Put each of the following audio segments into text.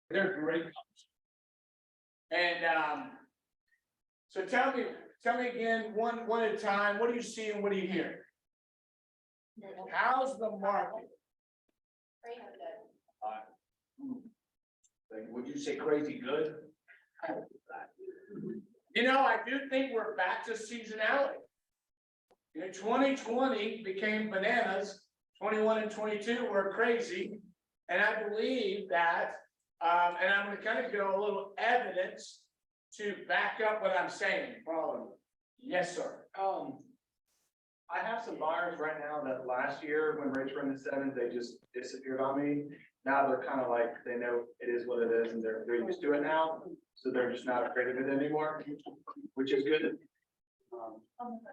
They're great colors. And so tell me again, one at a time. What do you see and what do you hear? How's the market? Would you say crazy good? You know, I do think we're back to seasonality. You know, 2020 became bananas, 21 and 22 were crazy. And I believe that, and I'm gonna kind of give a little evidence to back up what I'm saying. Follow me. Yes, sir. I have some buyers right now that last year when rates were in the sevens, they just disappeared on me. Now they're kind of like, they know it is what it is and they're used to it now. So they're just not afraid of it anymore, which is good.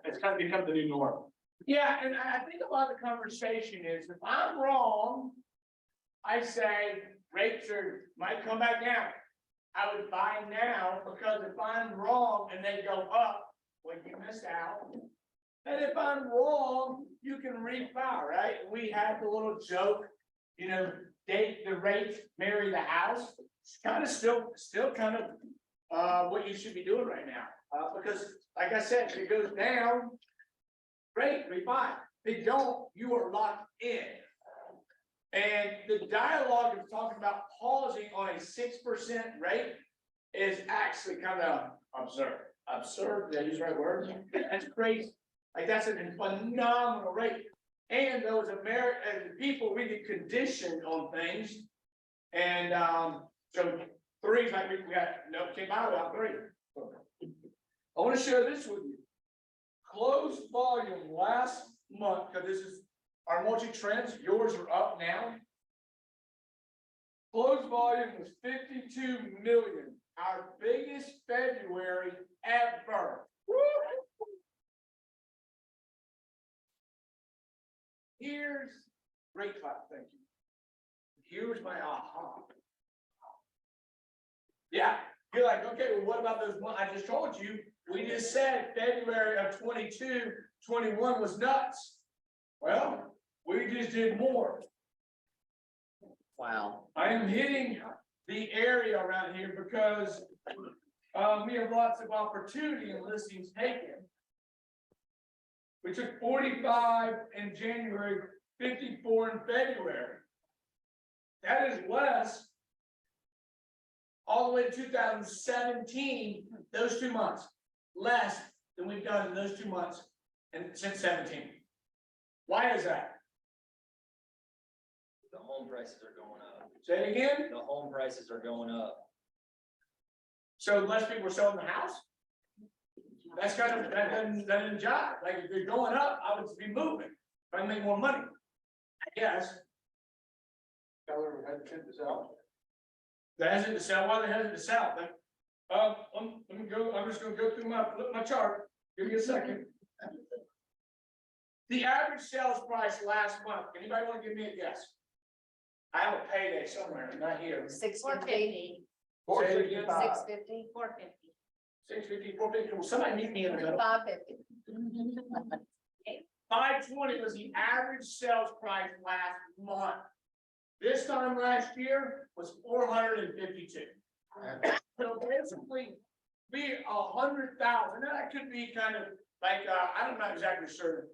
It's kind of become the new norm. Yeah, and I think a lot of the conversation is if I'm wrong, I say rates might come back down. I would buy now because if I'm wrong and they go up, well, you missed out. And if I'm wrong, you can refi, right? We had the little joke, you know, date the rate, marry the house. It's kind of still kind of what you should be doing right now. Because like I said, if it goes down, great, refi. If they don't, you are locked in. And the dialogue of talking about pausing on a 6% rate is actually kind of absurd. Absurd, did I use the right word? Yeah. That's crazy. Like that's a phenomenal rate. And those American people, we get conditioned on things. And so threes, like we got no came out without three. I want to share this with you. Closed volume last month, because this is our multi-trends, yours are up now. Closed volume was 52 million, our biggest February ever. Woo! Here's great clap, thank you. Here's my aha. Yeah, you're like, okay, well, what about those one? I just told you, we just said February of 22, 21 was nuts. Well, we just did more. Wow. I am hitting the area around here because we have lots of opportunity and listings taken. We took 45 in January, 54 in February. That is less all the way to 2017, those 2 months, less than we've done in those 2 months and since 17. Why is that? The home prices are going up. Say it again. The home prices are going up. So less people are selling the house? That's kind of, that doesn't jive. Like if you're going up, I would be moving, trying to make more money. I guess. Keller hesitant to sell. They're hesitant to sell. Why are they hesitant to sell? Let me go. I'm just going to go through my chart. Give me a second. The average sales price last month. Anybody want to give me a guess? I have a payday somewhere, not here. 650. 450. 650. 450. 650, 450. Will somebody meet me in the middle? 550. 520 was the average sales price last month. This time last year was 452. So basically, be 100,000. Now that could be kind of like I'm not exactly sure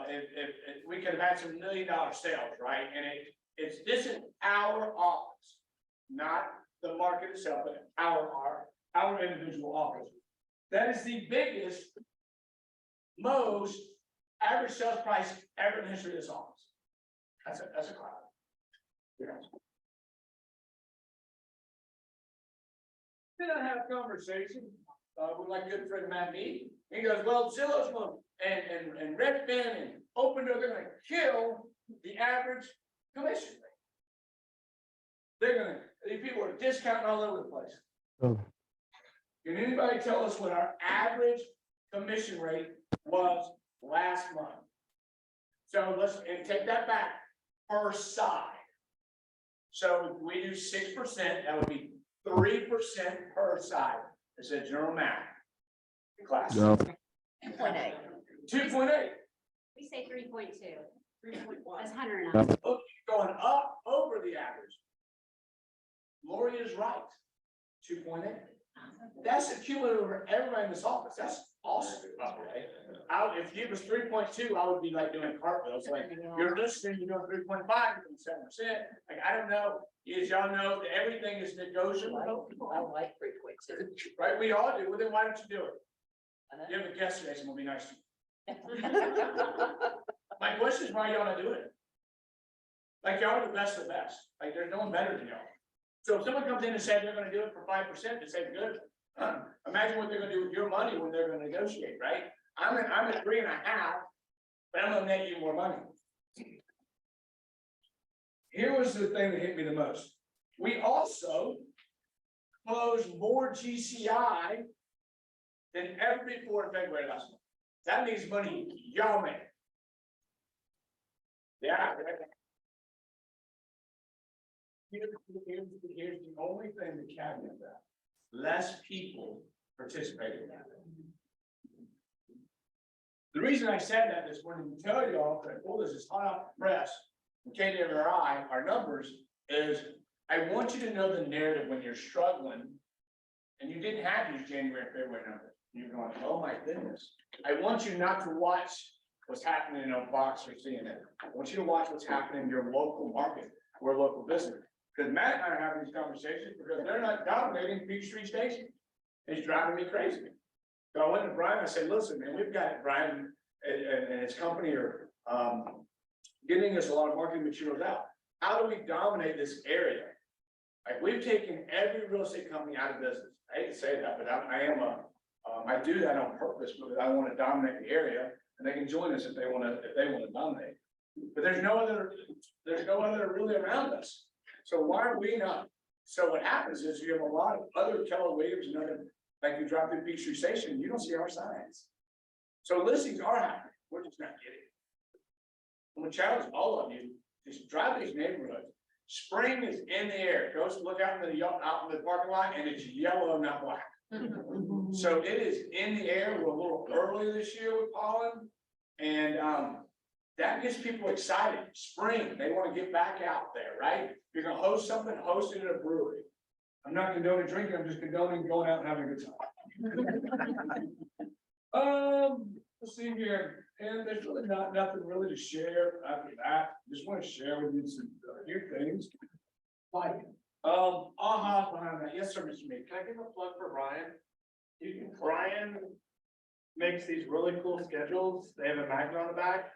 if we could have had some $1 million sales, right? And this is our office, not the market itself, but our individual office. That is the biggest, most average sales price ever in the history of this office. That's a cloud. Yeah. Then I had a conversation with my good friend Matt Mead. He goes, well, Zillow's going and Redfin and Opendoor, they're going to kill the average commission rate. They're going to, these people are discounting all over the place. Oh. Can anybody tell us what our average commission rate was last month? So let's take that back per side. So if we do 6%, that would be 3% per side. It's a general math class. No. 2.8. 2.8. We say 3.2. 3.1. That's 109. Oh, going up over the average. Lori is right, 2.8. That's the cumulative over everybody in this office, that's awesome. If you was 3.2, I would be like doing cartwheels, like, you're listening, you're doing 3.5, you're doing 7%. Like, I don't know, as y'all know, that everything is negotiable, I like 3.2. right? We all do, well then why don't you do it? You have a guest today, so I'm gonna be nice to you. My question is why y'all not doing it? Like, y'all are the best of the best, like, there's no one better than y'all. So if someone comes in and said they're gonna do it for 5%, they say, good. Imagine what they're gonna do with your money when they're gonna negotiate, right? I'm at 3.5, but I'm gonna net you more money. Here was the thing that hit me the most. We also closed more GCI than ever before in February last month. That means money y'all made. Yeah. Here's the only thing that caveat that. Less people participated in that. The reason I said that is when we tell y'all that, oh, this is hot off the press, and KWRI, our numbers, is I want you to know the narrative when you're struggling, and you didn't have these January and February numbers. You're going, oh my goodness. I want you not to watch what's happening on Fox or CNN. I want you to watch what's happening in your local market or local business. Because Matt and I are having these conversations because they're not dominating Peachtree Station. It's driving me crazy. So I went to Brian, I said, listen, man, we've got Brian and his company are getting us a lot of marketing materials out. How do we dominate this area? Like, we've taken every real estate company out of business. I hate to say that, but I do that on purpose because I want to dominate the area, and they can join us if they want to dominate. But there's no other really around us. So why are we not? So what happens is you have a lot of other Keller Williams and other, like you drop through Peachtree Station, you don't see our signs. So listings are happening. We're just not getting it. I'm gonna challenge all of you, just drive these neighborhoods. Spring is in the air. Go look out in the parking lot, and it's yellow, not black. So it is in the air. We're a little early this year with pollen, and that gets people excited. Spring, they want to get back out there, right? If you're gonna host something, host it at a brewery. I'm not condoning drinking, I'm just condoning going out and having a good time. Let's see here, and there's really nothing really to share after that. Just want to share with you a few things. Like, behind that. Yes, sir, Mr. Meek. Can I give a plug for Brian? Brian makes these really cool schedules. They have a magnet on the back.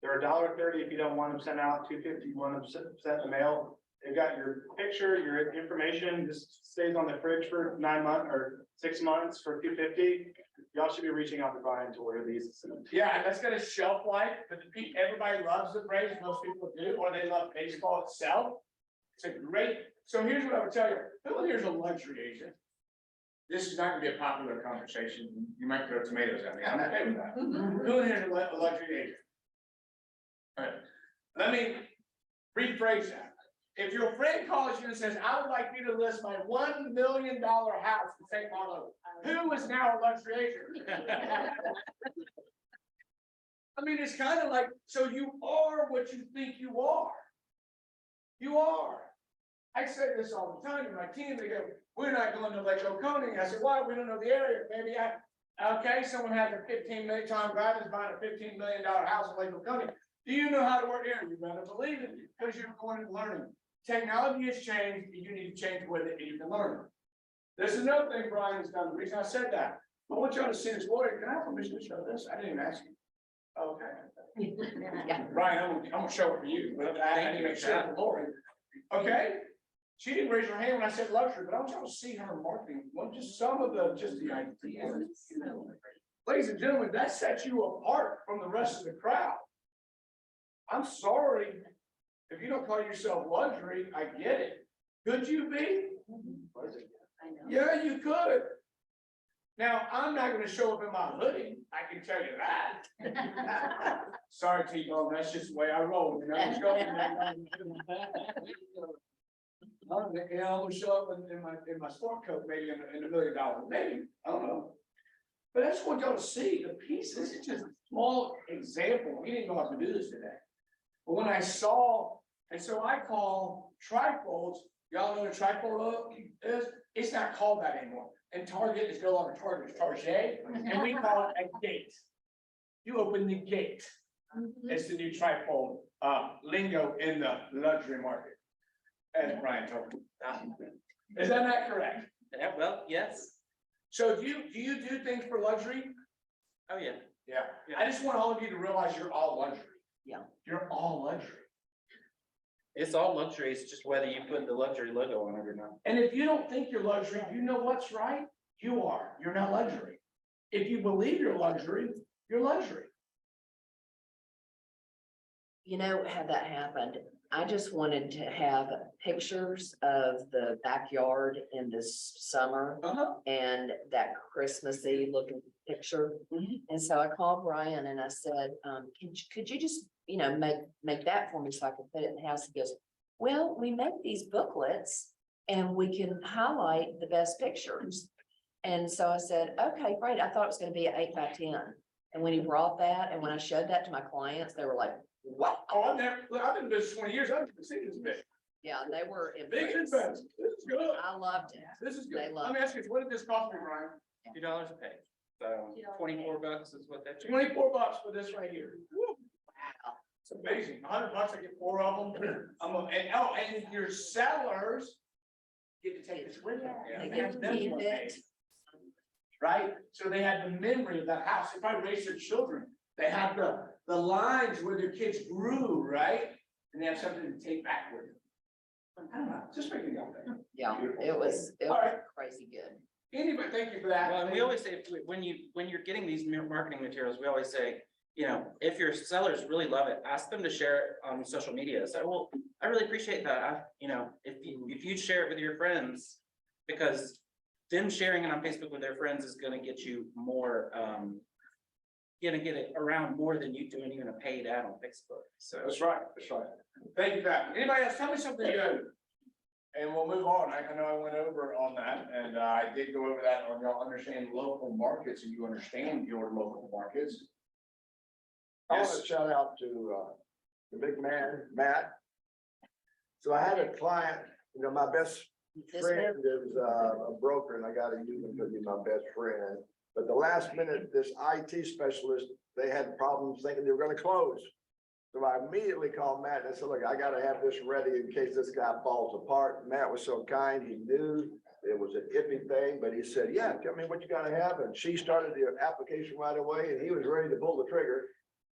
They're $1.30 if you don't want them sent out, $2.50 you want them sent in the mail. They've got your picture, your information, just stays on the fridge for 9 months or 6 months for $2.50. Y'all should be reaching out to Brian to order these. Yeah, that's got a shelf life, but everybody loves the Braves, most people do, or they love baseball itself. It's a great, so here's what I would tell you. Who here's a luxury agent? This is not gonna be a popular conversation. You might throw tomatoes at me. I'm okay with that. Who here's a luxury agent? All right, let me rephrase that. If your friend calls you and says, I would like you to list my $1 million house in St. Malo, who is now a luxury agent? I mean, it's kind of like, so you are what you think you are. You are. I say this all the time to my team. They go, we're not going to Lake Oconee. I said, why? We don't know the area. Maybe okay, someone has a 15 million Tom Glavine is buying a $15 million house in Lake Oconee. Do you know how to work here? You better believe it because you're going and learning. Technology has changed, and you need to change with it, and you can learn it. This is another thing Brian has done. The reason I said that, I want y'all to see this. Lori, can I have permission to show this? I didn't even ask you. Okay. Yeah. Brian, I'm gonna show it for you, but I need to make sure for Lori. Okay. She didn't raise her hand when I said luxury, but I want y'all to see her marketing. Well, just some of the ideas. Ladies and gentlemen, that sets you apart from the rest of the crowd. I'm sorry. If you don't call yourself luxury, I get it. Could you be? Yeah, you could. Now, I'm not gonna show up in my hoodie, I can tell you that. Sorry, T-Bone, that's just the way I roll, you know. I'm gonna show up in my sport coat, maybe in $1 million, maybe, I don't know. But I just want y'all to see the piece. This is just a small example. We didn't know how to do this today. But when I saw, and so I call trifolds Y'all know what a trifold is? It's not called that anymore. And Target is no longer Target, it's Target, and we call it a gate. You open the gate. It's the new trifold, lingo in the luxury market. As Brian told me. Is that not correct? Yeah, well, yes. So do you do things for luxury? Oh, yeah. Yeah. I just want all of you to realize you're all luxury. Yeah. You're all luxury. It's all luxury. It's just whether you put the luxury logo on it or not. And if you don't think you're luxury, you know what's right? You are. You're not luxury. If you believe you're luxury, you're luxury. You know how that happened? I just wanted to have pictures of the backyard in this summer and that Christmassy looking picture. And so I called Brian and I said, could you just, make that for me so I can put it in the house? He goes, well, we make these booklets and we can highlight the best pictures. And so I said, okay, great. I thought it was gonna be an 8 by 10. And when he brought that and when I showed that to my clients, they were like, what? Oh, I've been in business 20 years. I've never seen this big. Yeah, they were Big impressed. investment. This is good. I loved it. This is They good. love Let me ask you, what did this cost me, Brian? $2 a page. So $24 is what that. $24 for this right here. Woo. Wow. It's amazing. $100, I get 4 of them. And your sellers get to take this with them. They They get have to them keep one it. day. Right? So they had the memory of that house. They probably raised their children. They have the lines where their kids grew, right? And they have something to take back with them. I don't know, just making it up there. Yeah, it was All right. crazy good. Anyway, thank you for that. Well, and we always say, when you're getting these marketing materials, we always say, if your sellers really love it, ask them to share it on social media. So, well, I really appreciate that. If you share it with your friends, because them sharing it on Facebook with their friends is gonna get you more, gonna get it around more than you doing even a paid ad on Facebook. So That's right, that's right. Thank you for that. Anybody else, tell me something good. And we'll move on. I know I went over on that and I did go over that on y'all understand local markets and you understand your local markets. I want Yes. to shout out to the big man, Matt. So I had a client, my best This friend is a broker and I gotta use him because he's my best friend. But the last minute, this IT specialist, they had problems thinking they were gonna close. So I immediately called Matt and I said, look, I gotta have this ready in case this guy falls apart. Matt was so kind, he knew it was an iffy thing, but he said, yeah, tell me what you gotta have. And she started the application right away and he was ready to pull the trigger.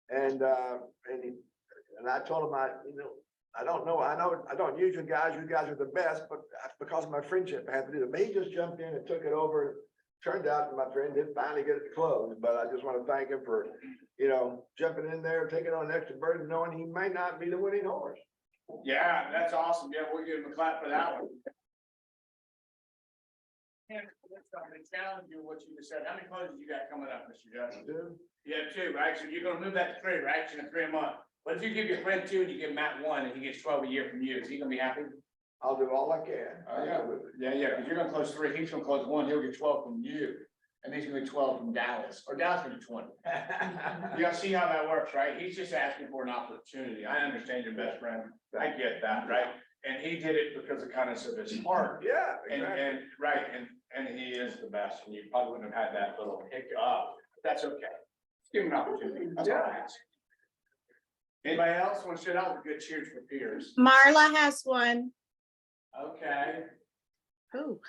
And I told him, I don't know, I don't use you guys are the best, but because of my friendship, I had to do it. But he just jumped in and took it over. Turned out my friend did finally get it closed, but I just want to thank him for, jumping in there, taking on an extra burden, knowing he may not be the winning horse. Yeah, that's awesome. Yeah, we'll give him a clap for that one. And to challenge you what you just said. How many closes you got coming up, Mr. Justin? You have 2, right? So you're gonna move that to 3, right? So in 3 a month. What if you give your friend 2 and you give Matt 1 and he gets 12 a year from you? Is he gonna be happy? I'll do all I can. Yeah, because you're gonna close 3, he's gonna close 1, he'll get 12 from you. And he's gonna be 12 from Dallas, or Dallas gonna be 20. You gotta see how that works, right? He's just asking for an opportunity. I understand your best friend. I get that, right? And he did it because of kindness of his heart. Yeah, exactly. And right, and he is the best, and you probably wouldn't have had that little hiccup. That's okay. Give him an opportunity. That's all I ask. Anybody else want to sit out with a good cheers for Piers? Marla has one. Okay. Ooh.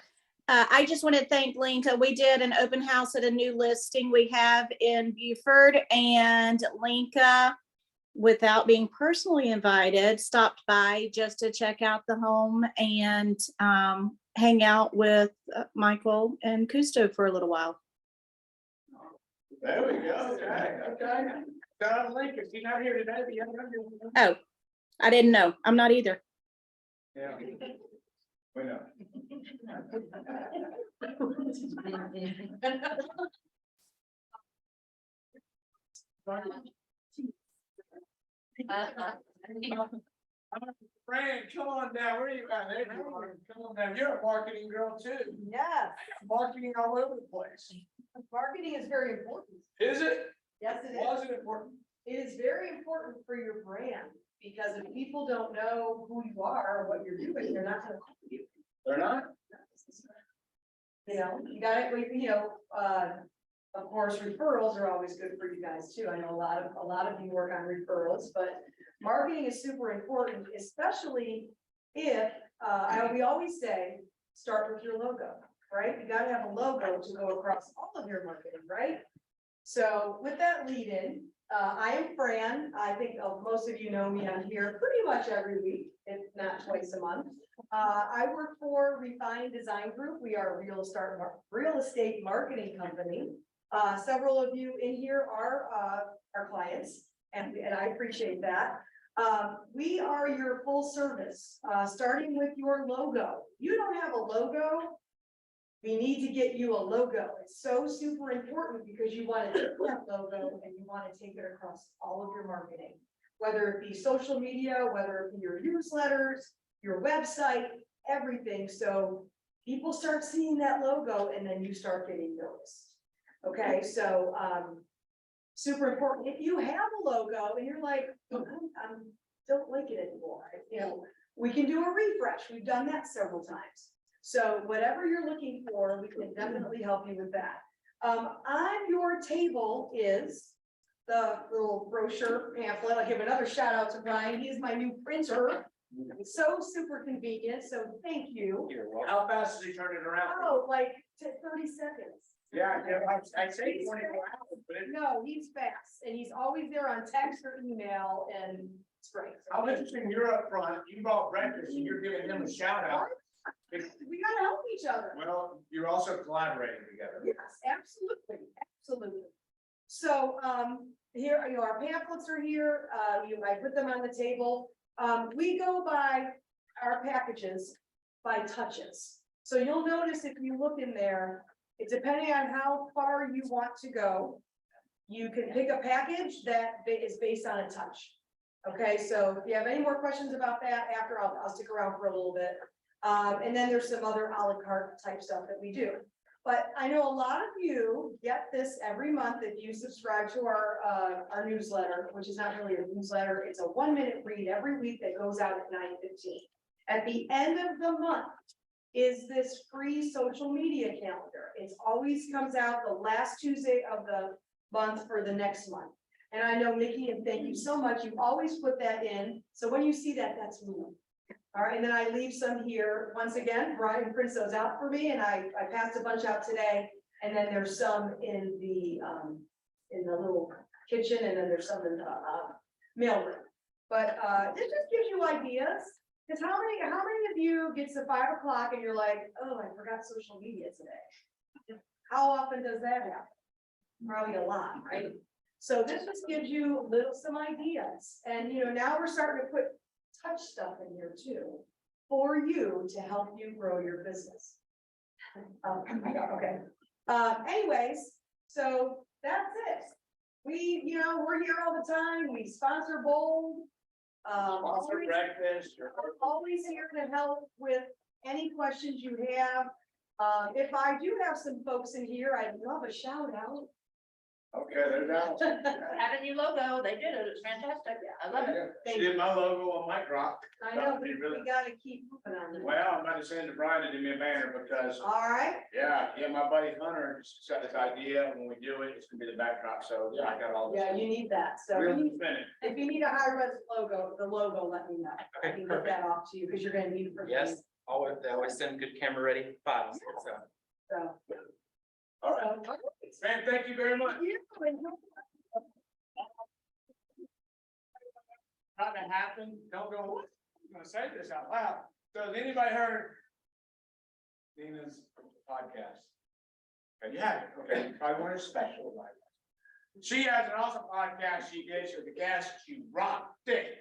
I just want to thank Linka. We did an open house at a new listing we have in Beaufort, and Linka, without being personally invited, stopped by just to check out the home and hang out with Michael and Cousteau for a little while. There we go. Okay. Don Lincoln, he's not here today, but you haven't heard him. Oh, I didn't know. I'm not either. Yeah. We know. Fran, come on down. Where are you at? There you are. Come on down. You're a marketing girl too. Yes, Marketing all over the place. marketing is very important. Is it? Yes, it Was is. it important? It is very important for your brand. Because if people don't know who you are, or what you're doing, they're not gonna call you. They're not? You know, you got it, of course, referrals are always good for you guys too. I know a lot of you work on referrals, but marketing is super important, especially if, we always say, start with your logo, right? You gotta have a logo to go across all of your marketing, right? So with that lead in, I am Fran. I think most of you know me on here pretty much every week, if not twice a month. I work for Refined Design Group. We are a real estate marketing company. Several of you in here are our clients, and I appreciate that. We are your full service, starting with your logo. You don't have a logo, we need to get you a logo. It's so super important because you want to take that logo and you want to take it across all of your marketing, whether it be social media, whether it be your newsletters, your website, everything. So people start seeing that logo and then you start getting noticed. Okay, so super important. If you have a logo and you're like, I don't like it anymore, we can do a refresh. We've done that several times. So whatever you're looking for, we can definitely help you with that. On your table is the little brochure pamphlet. I'll give another shout out to Brian. He is my new printer. It's so super convenient. So thank you. How fast does he turn it around? Oh, like 30 seconds. Yeah, I'd say 24 hours, but No, he's fast and he's always there on text or email and it's great. how interesting, you're up front, you bought breakfast and you're giving him a shout out. We gotta help each other. Well, you're also collaborating together. Yes, absolutely, absolutely. So, here, our pamphlets are here, I put them on the table. We go by our packages by touches. So you'll notice if you look in there, it's depending on how far you want to go. You can pick a package that is based on a touch. Okay, so if you have any more questions about that after, I'll stick around for a little bit. And then there's some other a la carte type stuff that we do. But I know a lot of you get this every month if you subscribe to our newsletter, which is not really a newsletter. It's a 1-minute read every week that goes out at 9:15. At the end of the month is this free social media calendar. It always comes out the last Tuesday of the month for the next month. And I know Nikki, and thank you so much. You always put that in. So when you see that, that's me. All right, and then I leave some here. Once again, Brian prints those out for me and I passed a bunch out today. And then there's some in the little kitchen and then there's some in the mailroom. But this just gives you ideas. Because how many of you gets to 5 o'clock and you're like, oh, I forgot social media today? How often does that happen? Probably a lot, right? So this just gives you some ideas. And now we're starting to put touch stuff in here too, for you to help you grow your business. Okay. Anyways, so that's it. We're here all the time. We sponsor Bold. Sponsor breakfast or. Always here to help with any questions you have. If I do have some folks in here, I'd love a shout out. Okay, there's that. Had a new logo, they did it, it's fantastic, I love it. She did my logo on my drop. I know, we gotta keep moving on this. Well, I'm about to send to Brian to do me a banner because, All right, yeah, my buddy Hunter just got this idea. When we do it, it's gonna be the backdrop. So yeah, I got all this. yeah, you need that, so We'll we need- spin it. if you need a high res logo, let me know. I can get that off to you, because you're gonna need it for. Yes, they always send good camera ready files, so. So. All right. Man, thank you very much. Not to happen, don't go, what? I'm gonna say this out loud. So has anybody heard Nina's podcast? Okay, you have it, okay, probably one of her special podcasts. She has an awesome podcast she did with the guest, she rocked it,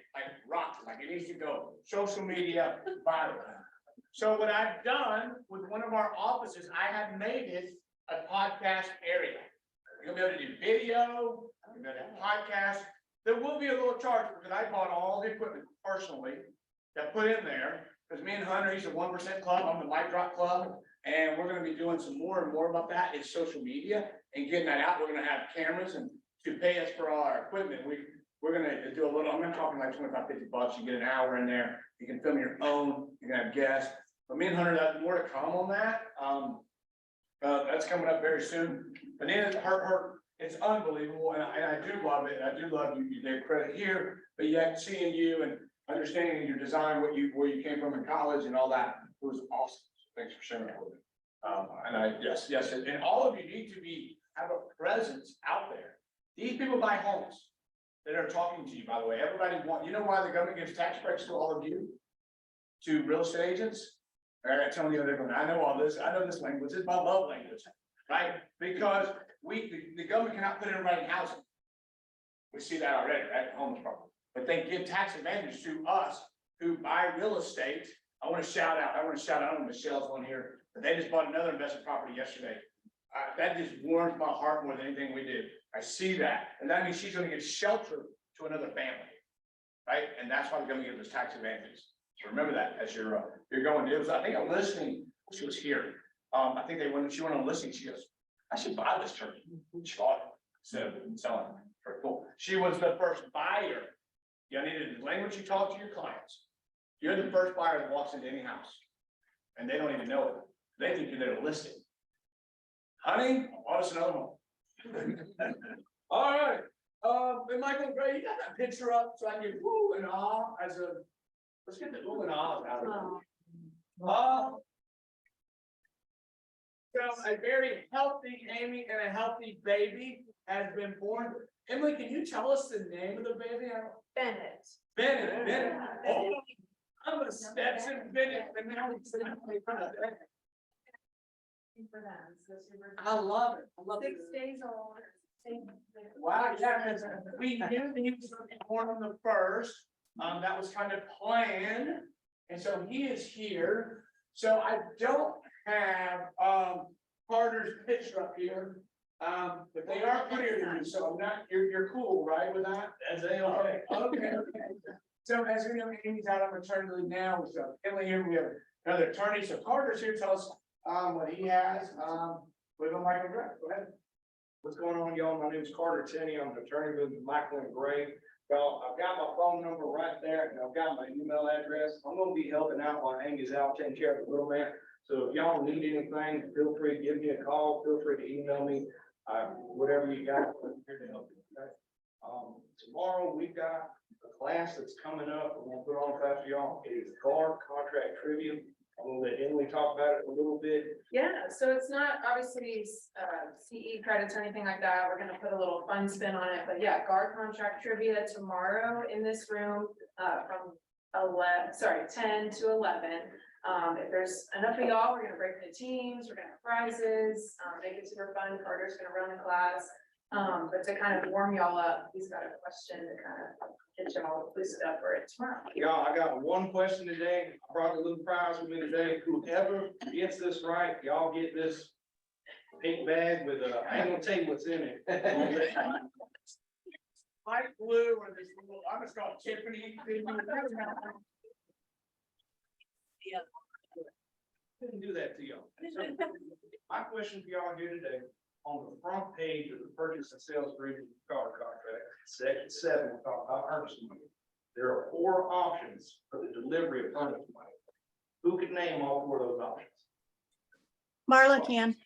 like it needs to go, social media, viral. So what I've done with one of our offices, I have made it a podcast area. You'll be able to do video, you'll be able to have podcast. There will be a little charge because I bought all the equipment personally that put in there. Because me and Hunter, he's a 1% club, I'm the Mic Drop Club. And we're gonna be doing some more and more about that in social media and getting that out. We're gonna have cameras and to pay us for all our equipment. we're gonna do a little, I'm not talking like 25, 50 bucks, you get an hour in there, you can film your own, you can have guests. But me and Hunter, that more to come on that, that's coming up very soon. But then it's unbelievable, and I do love it, I do love you gave credit here, but yet seeing you and understanding your design, where you came from in college and all that, it was awesome. So thanks for sharing that with me. Yes, and all of you need to have a presence out there. These people buy homes that are talking to you, by the way. Everybody you know why the government gives tax breaks to all of you? To real estate agents? I'm telling you, I know all this, I know this language, it's my love language, right? Because the government cannot put everybody in housing. We see that already, right? Homeless problem. But they give tax advantage to us who buy real estate. I want to shout out, Michelle's on here, but they just bought another investment property yesterday. That just warms my heart more than anything we do. I see that, and that means she's gonna get shelter to another family, right? And that's why we're gonna give those tax advantages. So remember that as you're going. It was, I think, a listing. She was here. I think she went on a listing. She goes, I should buy this turkey. She bought it. So selling it for cool. She was the first buyer. You need the language you talk to your clients. You're the first buyer that walks into any house, and they don't even know it. They think you're there to list it. Honey, bought us another one. All right. And Michael Gray, you got that picture up so I can get woo and ah let's get the ooh and ahs out of it. So a very healthy Amy and a healthy baby has been born. Emily, can you tell us the name of the baby? Bennett. Bennett. Oh, I'm a Stetson Bennett, and now he's in I love it. 6 days old. Wow, yeah, because we knew that he was going to be born on the first. That was kind of planned, and so he is here. So I don't have Carter's picture up here, but they are clear to you. So I'm not. You're cool, right, with that? As they are. Okay. So as we know, Amy's out on maternity leave now. So Emily here, we have another attorney. So Carter's here. Tell us what he has. With a Michael Gray. Go ahead. What's going on, y'all? My name is Carter Tenney. I'm an attorney with Michael and Gray. Well, I've got my phone number right there, and I've got my email address. I'm gonna be helping out while Amy's out taking care of the little man. So if y'all need anything, feel free to give me a call. Feel free to email me. Whatever you got, I'm here to help you. Okay? Tomorrow we've got a class that's coming up. We're gonna put on a class for y'all. It is guard contract trivia. I'm gonna let Emily talk about it a little bit. Yeah, so it's not obviously CE credits or anything like that. We're gonna put a little fun spin on it, but yeah, guard contract trivia tomorrow in this room from 10 to 11. If there's enough of y'all, we're gonna break into teams, we're gonna have prizes, make it super fun. Carter's gonna run the class. But to kind of warm y'all up, he's got a question to kind of get y'all boosted up for it tomorrow. Y'all, I got one question today. I brought a little prize with me today. Whoever gets this right, y'all get this pink bag with I ain't gonna tell you what's in it. Light blue or this little, I'm just called Tiffany. Couldn't do that to y'all. So, my question for y'all here today, on the front page of the purchase and sales agreement guard contract, section 7, we talk about earnest money. There are 4 options for the delivery of earnest money. Who could name all 4 of those options? Marla can.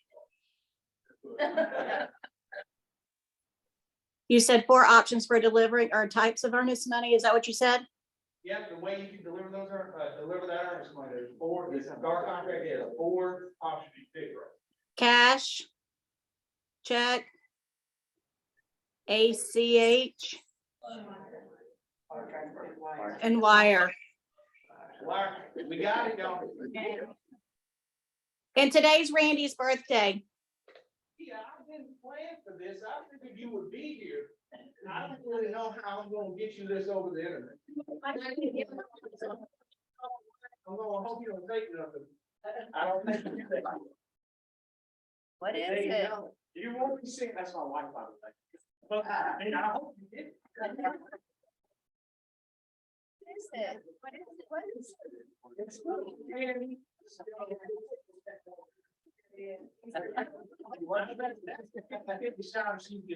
You said 4 options for delivering or types of earnest money. Is that what you said? Yeah, the way you can deliver those deliver that earnest money, there's 4, this guard contract has 4 options you pick from. Cash, check, ACH, and wire. Wire, we got it, y'all. And today's Randy's birthday. Yeah, I've been planning for this. I figured you would be here. I don't really know how I'm gonna get you this over the internet. I'm gonna hope you don't take nothing. I don't think you take. What is There you it? go. You won't be seeing, that's my wife, by the way. But I hope you did. What is it? What is it? What is it? It's little candy.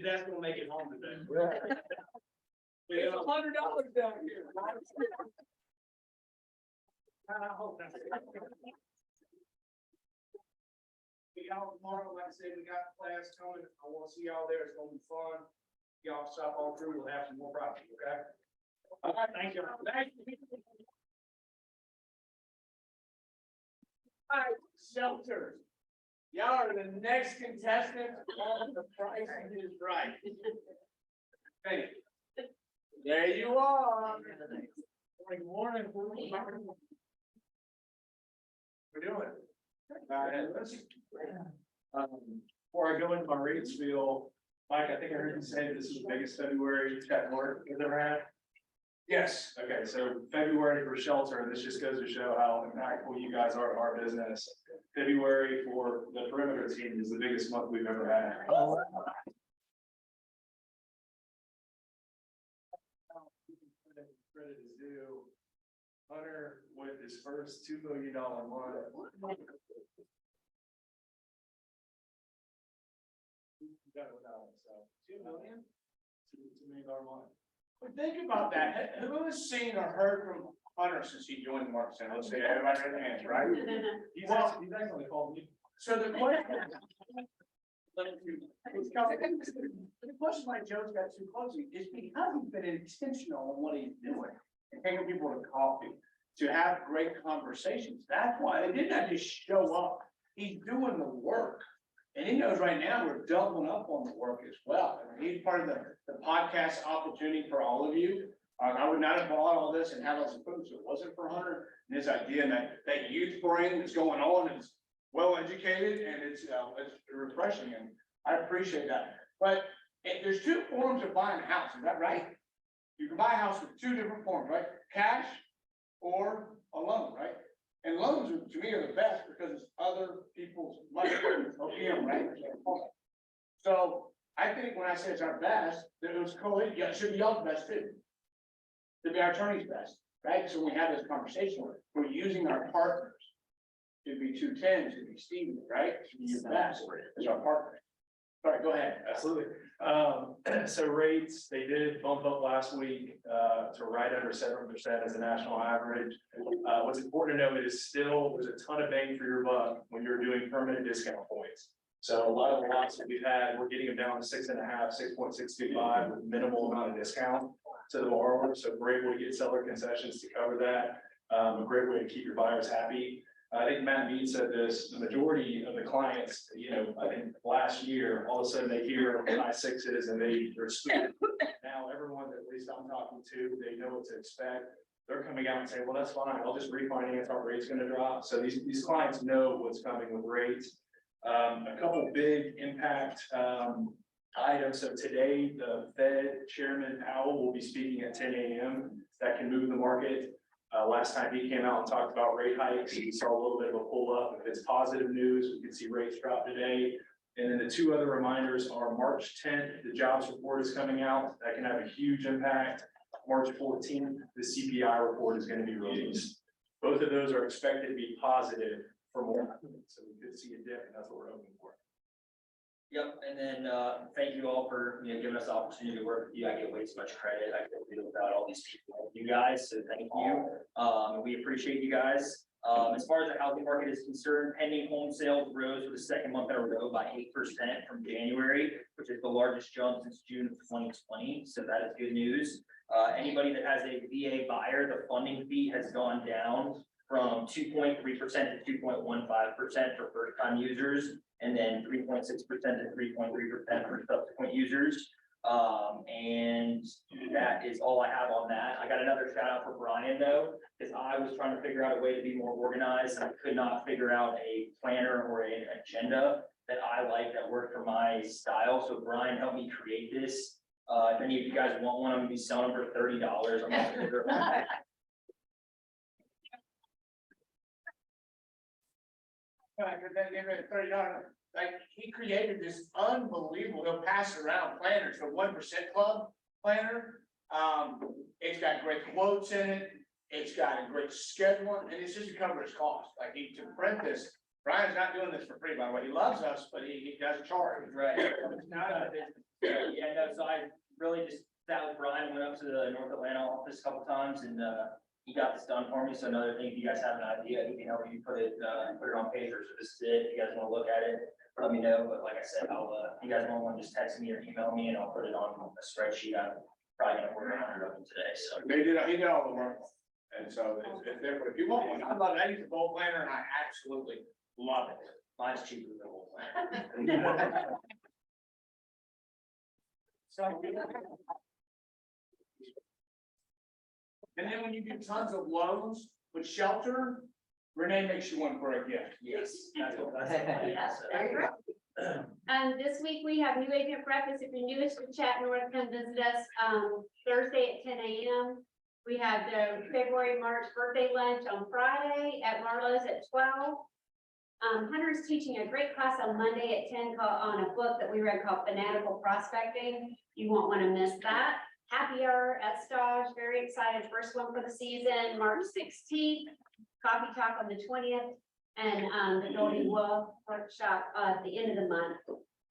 That's gonna make it home today. It's $100 down here. We out tomorrow, like I said, we got class coming, I wanna see y'all there, it's gonna be fun. Y'all stop all through, we'll have some more property, okay? All right, thank you. Thank you. All right, shelters. Y'all are the next contestants on The Price is Right. Thank you. There you are. Good morning. We're doing. Before I go into my rates spiel, Mike, I think I heard you say this is the biggest February chat board we've ever had. Yes, Okay, so February for shelter, this just goes to show how impactful you guys are to our business. February for the perimeter team is the biggest month we've ever had. Credit is due. Hunter with his first $2 million month. Got it without it, so 2 million, $2 million month. But think about that. Who has seen or heard from Hunter since he joined Mark Center? Let's say everybody raise their hands, right? He's actually called me. So the question. The question why Joe's got too close is because he's been intentional in what he's doing. And taking people to coffee, to have great conversations. That's why they did not just show up. He's doing the work. And he knows right now we're doubling up on the work as well. I mean, he's part of the podcast opportunity for all of you. I would not have bought all this and had all some food, so it wasn't for Hunter. And his idea and that youth brain that's going on is well educated and it's refreshing and I appreciate that. But there's two forms of buying a house, is that right? You can buy a house with two different forms, right? Cash or a loan, right? And loans are, to me, are the best because it's other people's money, OPM, right? So I think when I say it's our best, that it was cool, yeah, it should be y'all's best too. To be our attorney's best, right? So when we have this conversation, we're using our partners. Should be 210, should be Steve, right? Should be your best as our partner. All right, go ahead. Absolutely. So rates, they did bump up last week, to right under 7% as a national average. What's important to note is still, there's a ton of bang for your buck when you're doing permanent discount points. So a lot of the lots that we've had, we're getting them down to 6.5, 6.625 with minimal amount of discount to the borrower. So great way to get seller concessions to cover that. A great way to keep your buyers happy. I think Matt Mead said this, the majority of the clients, I think last year, all of a sudden they hear high sixes and they're spooked. Now everyone that at least I'm talking to, they know what to expect. They're coming out and saying, well, that's fine. I'll just refinance, our rate's gonna drop. So these clients know what's coming with rates. A couple big impact items. So today, the Fed Chairman Powell will be speaking at 10 a.m. That can move the market. Last time he came out and talked about rate hikes, we saw a little bit of a pull up. If it's positive news, we can see rates drop today. And then the two other reminders are March 10th, the jobs report is coming out. That can have a huge impact. March 14th, the CPI report is going to be released. Both of those are expected to be positive for more. So we could see a dip, and that's what we're hoping for. Yep, and then, thank you all for, giving us the opportunity to work with you. I get way too much credit. I couldn't do it without all these people, you guys, so thank you. We appreciate you guys. As far as the housing market is concerned, pending home sales rose for the second month in a row by 8% from January, which is the largest jump since June of 2020, so that is good news. Anybody that has a VA buyer, the funding fee has gone down from 2.3% to 2.15% for first-time users, and then 3.6% to 3.3% for subsequent users. And that is all I have on that. I got another shout out for Brian though, because I was trying to figure out a way to be more organized and I could not figure out a planner or an agenda that I like that worked for my style. So Brian helped me create this. If any of you guys want one, I'm gonna be selling them for $30. I'm not gonna figure it out. Right, because then give it $30. Like, he created this unbelievable, he'll pass around planners, the 1% Club planner. It's got great quotes in it, it's got a great schedule, and it's just to cover his cost. Like, to print this, Brian's not doing this for free, by the way, he loves us, but he does charge. Right. It's not a business. Yeah, no, so I really just sat with Brian, went up to the North Atlanta office a couple times and, he got this done for me. So another thing, if you guys have an idea, he can help you put it on paper. So this is it. If you guys want to look at it, let me know. But like I said, if you guys want to just text me or email me and I'll put it on a spreadsheet. I'm probably gonna order 100 of them today. So. He did all the work. And so it's different. If you want one, I love it. I use the bowl planner and I absolutely love it. Mine's cheaper than the whole plan. And then when you do tons of loans with shelter, Renee makes you one for a gift. Yes. Yes, there you go. This week we have new agent breakfast. If you're newest to Chattanooga, come visit us, Thursday at 10 a.m. We have the February, March birthday lunch on Friday at Marlowe's at 12. Hunter's teaching a great class on Monday at 10 on a book that we read called Fanatical Prospecting. You won't want to miss that. Happy hour at Stage, very excited. First one for the season, March 16th. Coffee talk on the 20th, and the Golden Wolf workshop at the end of the month.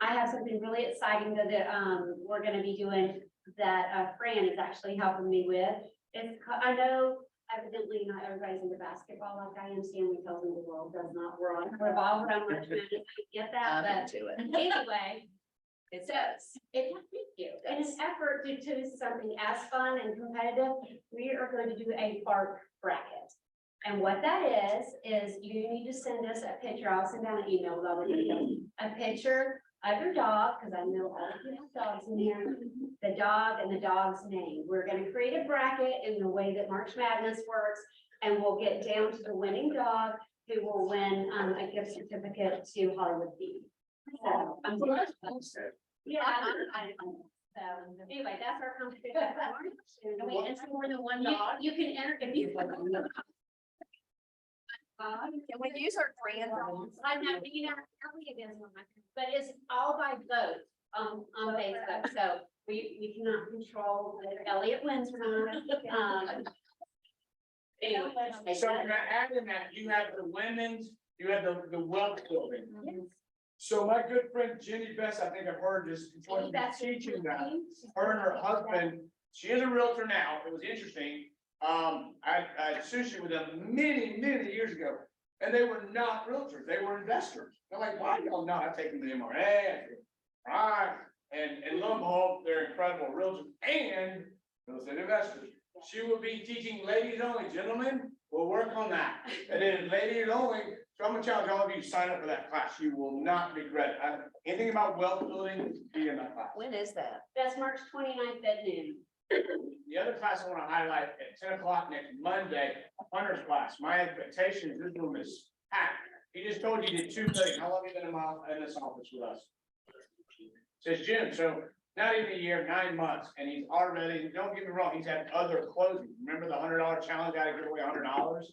I have something really exciting that we're going to be doing that Fran is actually helping me with. I know evidently not everybody's into basketball like I am. Stanley tells me the world does not revolve around March Madness. I get that, but to it. anyway. It So does. it, thank you. In an effort to do something as fun and competitive, we are going to do a bark bracket. And what that is you need to send us a picture. I'll send out an email with all the details. A picture of your dog, because I know all of you have dogs in here, the dog and the dog's name. We're going to create a bracket in the way that March Madness works, and we'll get down to the winning dog who will win a gift certificate to Hollywood Beach. So, yeah. So anyway, that's our competition. And we enter more than one dog. You can enter if you. Can we use our grand drawings? I know, you know, Elliot is one, but it's all by vote on Facebook, so we cannot control whether Elliot wins or not. Anyway. So can I add in that, you have the women's, you have the wealth building. Yes. So my good friend Jenny Best, I think I've heard this, Jenny Best is teaching that. she's- Her and her husband, she is a realtor now, it was interesting. I had sushi with them many years ago, and they were not realtors, they were investors. They're like, why y'all not taking the MRA? Right, and lo and behold, they're incredible realtors and real estate investors. She will be teaching ladies only, gentlemen, we'll work on that. And then ladies only, so I'm gonna challenge all of you, to sign up for that class, you will not regret it. Anything about wealth building, be in that class. When is that? That's March 29th at noon. The other class I want to highlight at 10 o'clock next Monday, Hunter's class. My expectation is this room is packed. He just told you he did 2 million. How long have you been in this office with us? Since June, so not even a year, 9 months, and he's already, don't get me wrong, he's had other closings. Remember the $100 challenge, I had to give away $100,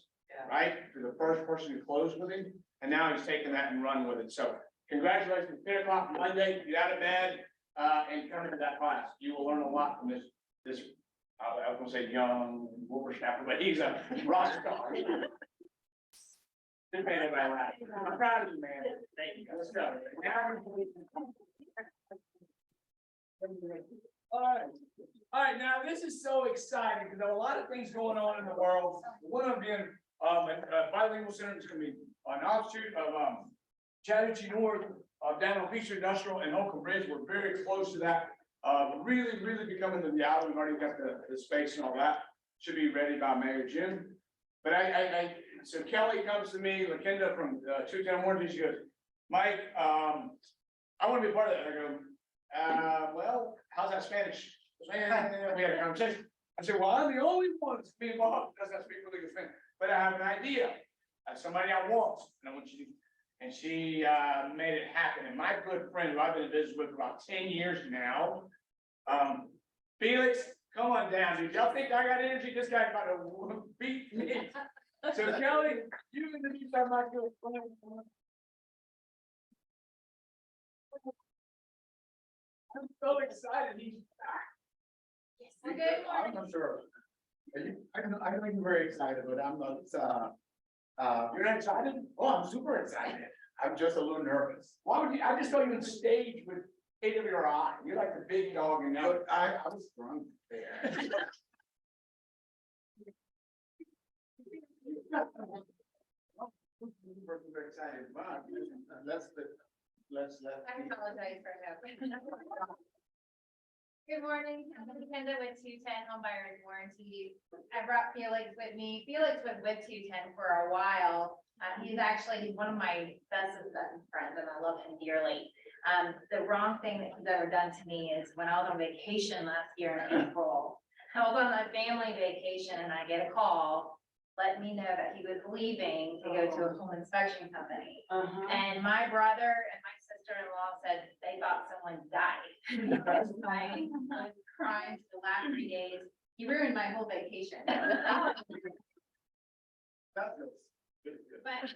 right? For the first person who closed with him, and now he's taken that and run with it. So congratulations, 10 o'clock Monday, get out of bed, and come into that class. You will learn a lot from this, I was gonna say young whippersnapper, but he's a rock star. Didn't make anybody laugh. I'm proud of you, man. Thank you. Let's go. All right, now this is so exciting because there are a lot of things going on in the world. One of them, bilingual center is gonna be an offshoot of, Chattahoochee North, down on Peachtree Industrial and Holcomb Bridge. We're very close to that. Really becoming the reality. We've already got the space and all that. Should be ready by May or June. But so Kelly comes to me, LaKenda from 210 Warranty, she goes, Mike, I want to be part of that. I go, well, how's that Spanish? We had a conversation. I said, well, I'm the only one that's being involved, that doesn't speak really good Spanish, but I have an idea. I have somebody I want, and I want you to. And she made it happen. And my good friend, who I've been in business with for about 10 years now, Felix, come on down, dude. Y'all think I got energy? This guy's about to beat me. So Kelly, you introduce our my good friend. I'm so excited. He's back. Good I'm not sure. I know you're very excited, but I'm not, You're not excited? oh, I'm super excited. I'm just a little nervous. Why would you? I just saw you on stage with AWRI, you're like the big dog in there. I was drunk there. We're excited, but let's. I apologize for that. Good morning, Kathleen Kenda with 210 Home Buyers Warranty. I brought Felix with me. Felix was with 210 for a while. He's one of my best of friends and I love him dearly. The wrong thing that he's ever done to me is when I was on vacation last year in April, I was on a family vacation and I get a call letting me know that he was leaving to go to a home inspection company. And my brother and my sister-in-law said they thought someone died. Because I was crying for the last 3 days. He ruined my whole vacation. That looks good. But I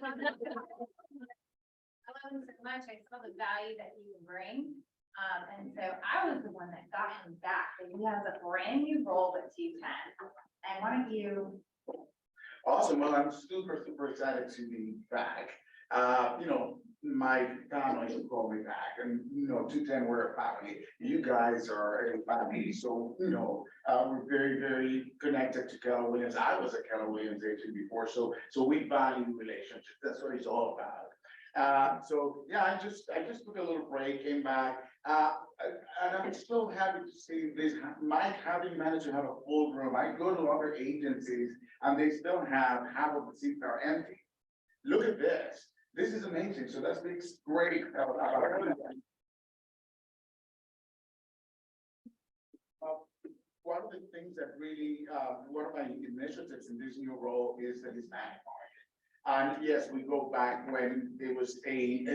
love him so much. I saw the value that he would bring. And so I was the one that got him back. And he has a brand new role with 210. And why don't you? Awesome, well, I'm super excited to be back. My family called me back and, 210, we're a family. You guys are a family, so, we're very connected to Keller Williams. I was a Keller Williams agent before, so we value relationships. That's what it's all about. So yeah, I just took a little break, came back. And I'm still happy to see this, Mike having managed to have a full room. I go to other agencies and they still have half of the seats are empty. Look at this. This is amazing. So that speaks great about one of the things that really, one of my initiatives in this new role is the Hispanic market. And yes, we go back when it was a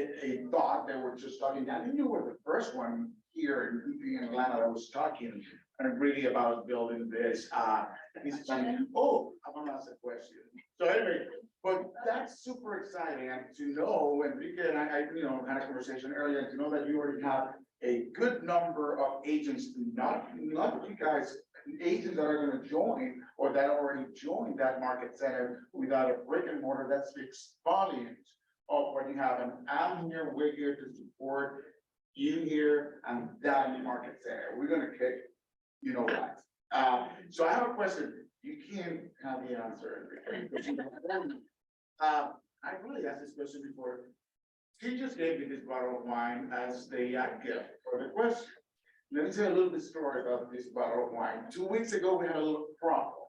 thought that we're just talking. I think you were the first one here in Atlanta that was talking and really about building this. Oh, I want to ask a question. So anyway, but that's super exciting, and to know, Enrique and I had a conversation earlier, and to know that you already have a good number of agents, not you guys, agents that are going to join or that already joined that market center without a brick and mortar. That speaks volumes of what you have. And I'm here, we're here to support you here and that market center. We're going to kick, you know what. So I have a question. You can't have the answer. I really asked this question before. He just gave me this bottle of wine as the gift for the question. Let me tell you a little bit story about this bottle of wine. 2 weeks ago, we had a little problem.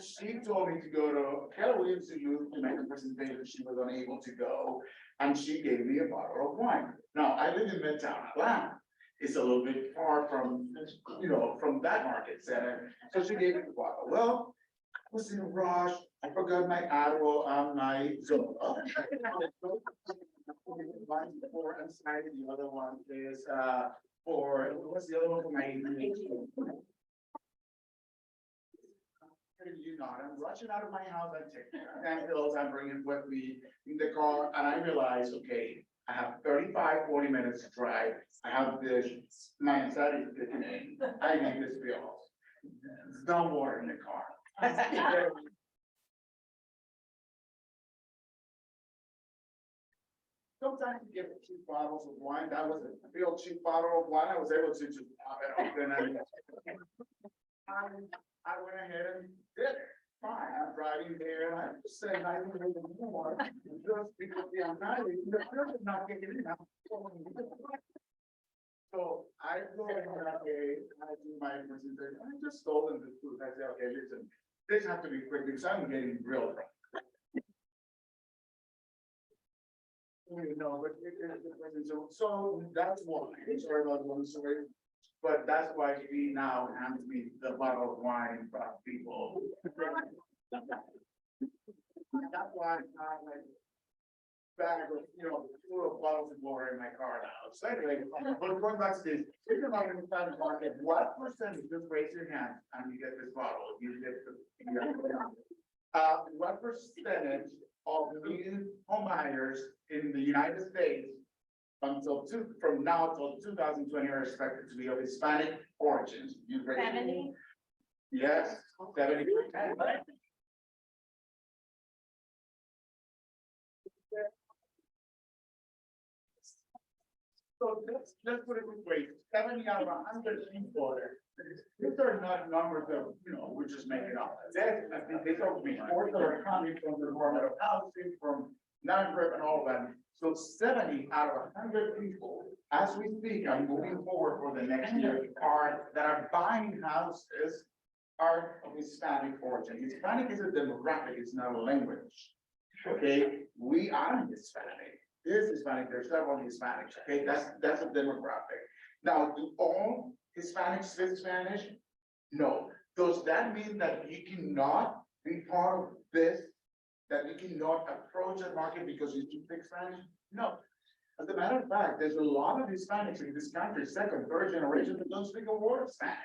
She told me to go to Keller Williams to make a presentation. She was unable to go, and she gave me a bottle of wine. Now, I live in Midtown Atlanta. It's a little bit far from, from that market center. So she gave me the bottle. Well, I was in a rush. I forgot my Adderall on my Zoloft. One for anxiety, the other one is for, what's the other one for my ADHD? I'm rushing out of my house, I take 10 pills, I'm bringing with me in the car, and I realize, okay, I have 40 minutes to drive. I have this, my anxiety is kicking in. I need this pill. There's no water in the car. Sometimes you get 2 bottles of wine. That was a real cheap bottle of wine. I was able to just pop it open and I went ahead and did it. Fine, I'm driving there and I'm just saying I need a little more. Just because the anxiety, the pill is not getting enough. So I go and I do my presentation. I just told them the truth. I said, okay, listen, this has to be quick because I'm getting real drunk. But so that's one. Sorry about one story, but that's why he now hands me the bottle of wine from people. That's why I have a bag of, full of bottles of water in my car now. So anyway, but going back to this, if you're not in the private market, what percentage, just raise your hand and you get this bottle, what percentage of new home buyers in the United States from now till 2020 are expected to be of Hispanic origins? 70? Yes, 70%. So let's put it this way, 70 out of 100 people, these are not numbers that, we're just making up. I think these are reports that are coming from the Department of Housing, from non-grip and all of that. So 70 out of 100 people, as we speak, and moving forward for the next year, that are buying houses are of Hispanic origin. Hispanic is a demographic, it's not a language. Okay, we are Hispanic. There's Hispanic, there's several Hispanics, okay, that's a demographic. Now, do all Hispanics speak Spanish? No. Does that mean that you cannot be part of this? That you cannot approach that market because you speak Spanish? No. As a matter of fact, there's a lot of Hispanics in this country, second, third generation, that don't speak a word of Spanish.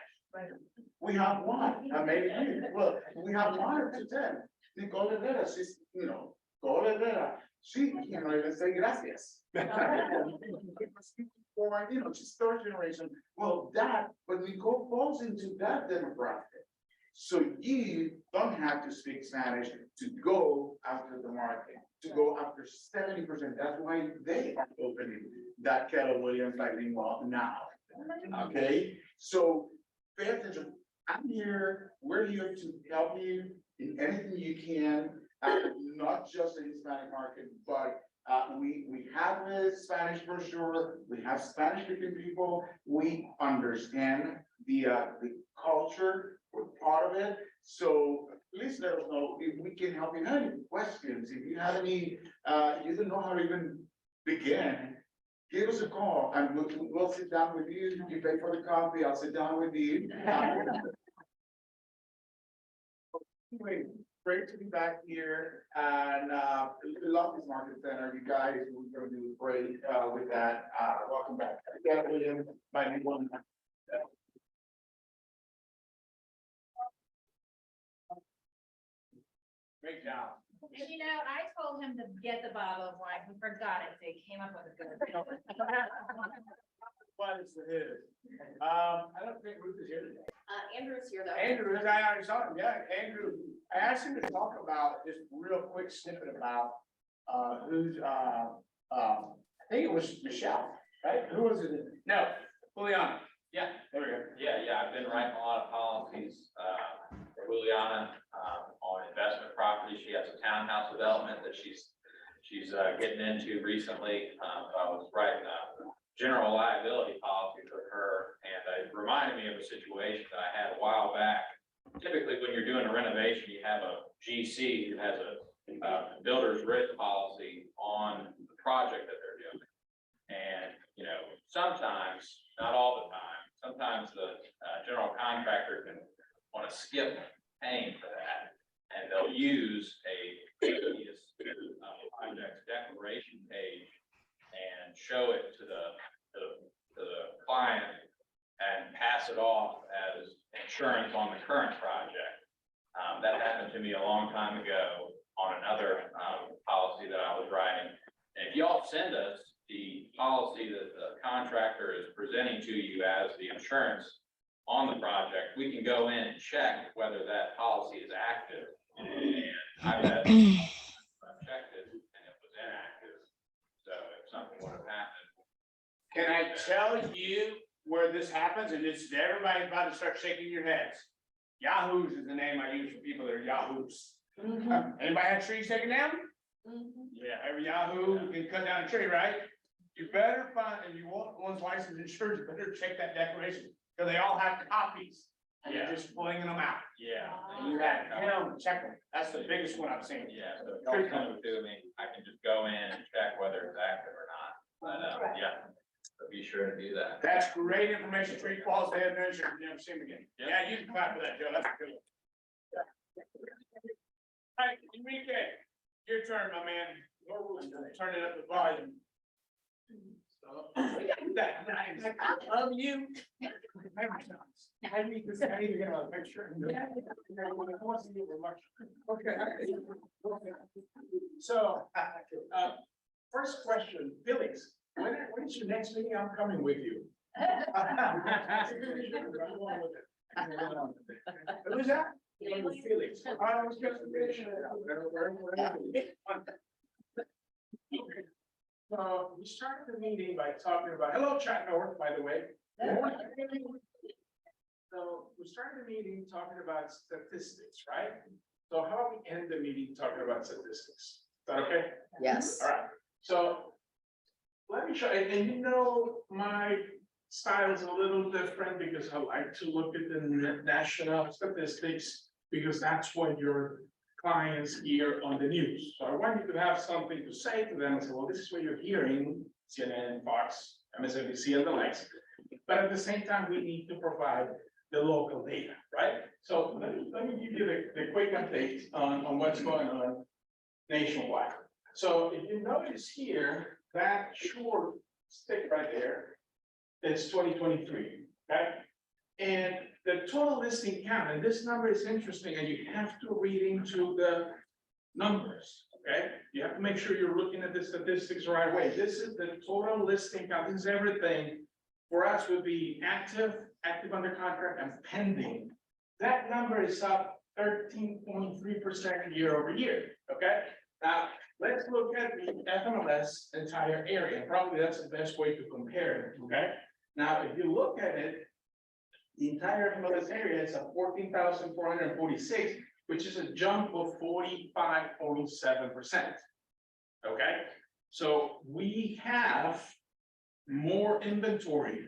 We have one, maybe, well, we have one or two, 10. Nicole Rivera, she's, Nicole Rivera, she can't even say gracias. Or, she's third generation. Well, but Nicole falls into that demographic. So you don't have to speak Spanish to go after the market, to go after 70%. That's why they are opening that Keller Williams bilingual now. Okay, so pay attention. I'm here, we're here to help you in anything you can, not just the Hispanic market, but we have the Spanish for sure. We have Spanish speaking people. We understand the culture. We're part of it. So please let us know if we can help you. Have any questions? If you have any, you don't know how to even begin, give us a call and we'll sit down with you. You pay for the coffee. I'll sit down with you. Anyway, great to be back here, and we love this market center. You guys, we're going to do great with that. Welcome back. Yeah, William, my new one. Great job. And I told him to get the bottle of wine, he forgot it, so he came up with a good. What is his? I don't think Ruth is here today. Andrew's here though. Andrew, the guy I already saw him, yeah, Andrew, I asked him to talk about, just real quick snippet about, who's, I think it was Michelle, right? Who was it? No, Juliana. Yeah, there we go. Yeah, I've been writing a lot of policies, for Juliana, on investment property. She has a townhouse development that she's getting into recently. I was writing a general liability policy for her, and it reminded me of a situation that I had a while back. Typically, when you're doing a renovation, you have a GC who has a builder's risk policy on the project that they're doing. And, sometimes, not all the time, sometimes the general contractor can want to skip paying for that. And they'll use a previous project declaration page and show it to the client and pass it off as insurance on the current project. That happened to me a long time ago on another policy that I was writing. And if y'all send us the policy that the contractor is presenting to you as the insurance on the project, we can go in and check whether that policy is active. And I've had, I've checked it and it was inactive. So if something would have happened. Can I tell you where this happens? And it's, everybody's about to start shaking your heads. Yahoos is the name I use for people that are yahoos. Anybody had trees taken down? Yeah, every yahoo can cut down a tree, right? You better find, and you want one's licensed insurance, you better check that declaration, because they all have copies. And you're just flinging them out. Yeah. And you have, check them. That's the biggest one I've seen. Yeah, so if y'all come to me, I can just go in and check whether it's active or not. But, yeah, so be sure to do that. That's great information. Tree falls, they have no insurance, you never see them again. Yeah, you can clap for that, Joe. That's a good one. All right, Enrique, your turn, my man. Turn it up the volume. We got that. I love you. I need to get a picture. Okay. So, first question, Felix, when is your next meeting? I'm coming with you. Who's that? Felix. I was just. So we started the meeting by talking about, hello, Chat North, by the way. So we started the meeting talking about statistics, right? So how do we end the meeting talking about statistics? Is that okay? Yes. All right, so let me show, and you know, my style is a little different because I like to look at the national statistics because that's what your clients hear on the news. So I want you to have something to say to them and say, well, this is what you're hearing, CNN, Fox, MSNBC, and the likes. But at the same time, we need to provide the local data, right? So let me give you the quick update on what's going on nationwide. So if you notice here, that short stick right there is 2023, okay? And the total listing count, and this number is interesting, and you have to read into the numbers, okay? You have to make sure you're looking at the statistics the right way. This is the total listing count. This is everything. For us would be active under contract, and pending. That number is up 13.3% year over year, okay? Now, let's look at the FMLS entire area. Probably that's the best way to compare it, okay? Now, if you look at it, the entire FMLS area is at 14,446, which is a jump of 45.7%. Okay, so we have more inventory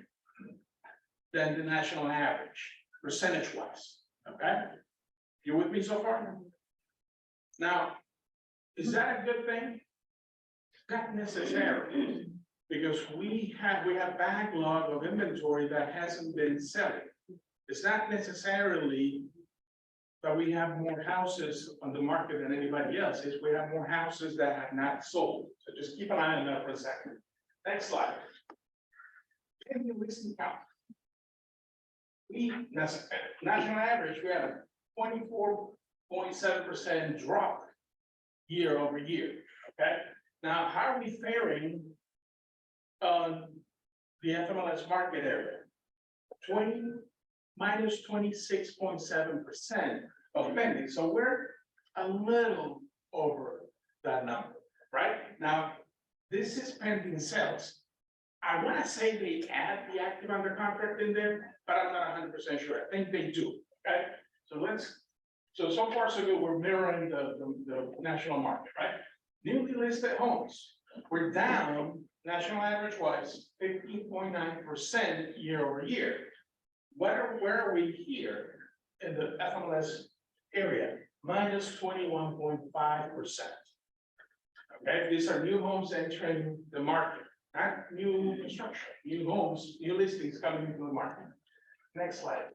than the national average, percentage-wise. Okay, you with me so far? Now, is that a good thing? Not necessarily, because we have backlog of inventory that hasn't been selling. It's not necessarily that we have more houses on the market than anybody else. It's we have more houses that have not sold. So just keep an eye on that for a second. Next slide. In the listing count. National average, we had a 24.7% drop year over year. Okay. Now, how are we faring on the FMLS market area? Minus 26.7% of pending. So we're a little over that number, right? Now, this is pending sales. I want to say they add the active under contract in there, but I'm not 100% sure. I think they do, okay? So far so good, we're mirroring the national market, right? Newly listed homes, we're down, national average was 15.9% year over year. Where are we here in the FMLS area? Minus 21.5%. Okay, these are new homes entering the market, not new construction, new homes, new listings coming into the market. Next slide.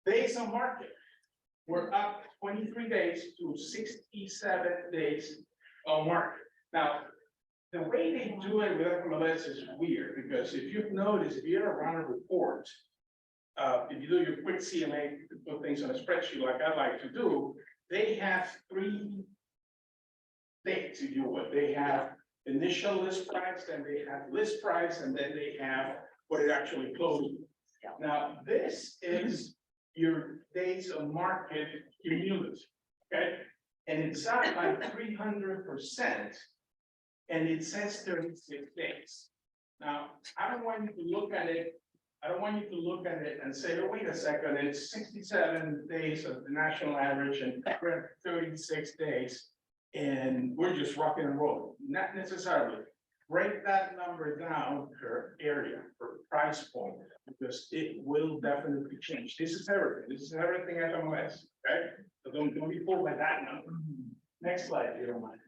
Days on market, we're up 23 days to 67 days on market. Now, the way they do it with FMLS is weird, because if you've noticed, if you ever run a report, if you do your quick CMA, you can put things on a spreadsheet like I like to do, they have 3 dates to deal with. They have initial list price, then they have list price, and then they have what it actually closed. Now, this is your days on market cumulative, okay? And it's up by 300%. And it says 36 days. Now, I don't want you to look at it. I don't want you to look at it and say, oh, wait a second, it's 67 days of the national average and we're at 36 days. And we're just rocking and rolling. Not necessarily. Break that number down per area, per price point, because it will definitely change. This is everything. This is everything at FMLS, okay? So don't be fooled by that number. Next slide, if you don't mind.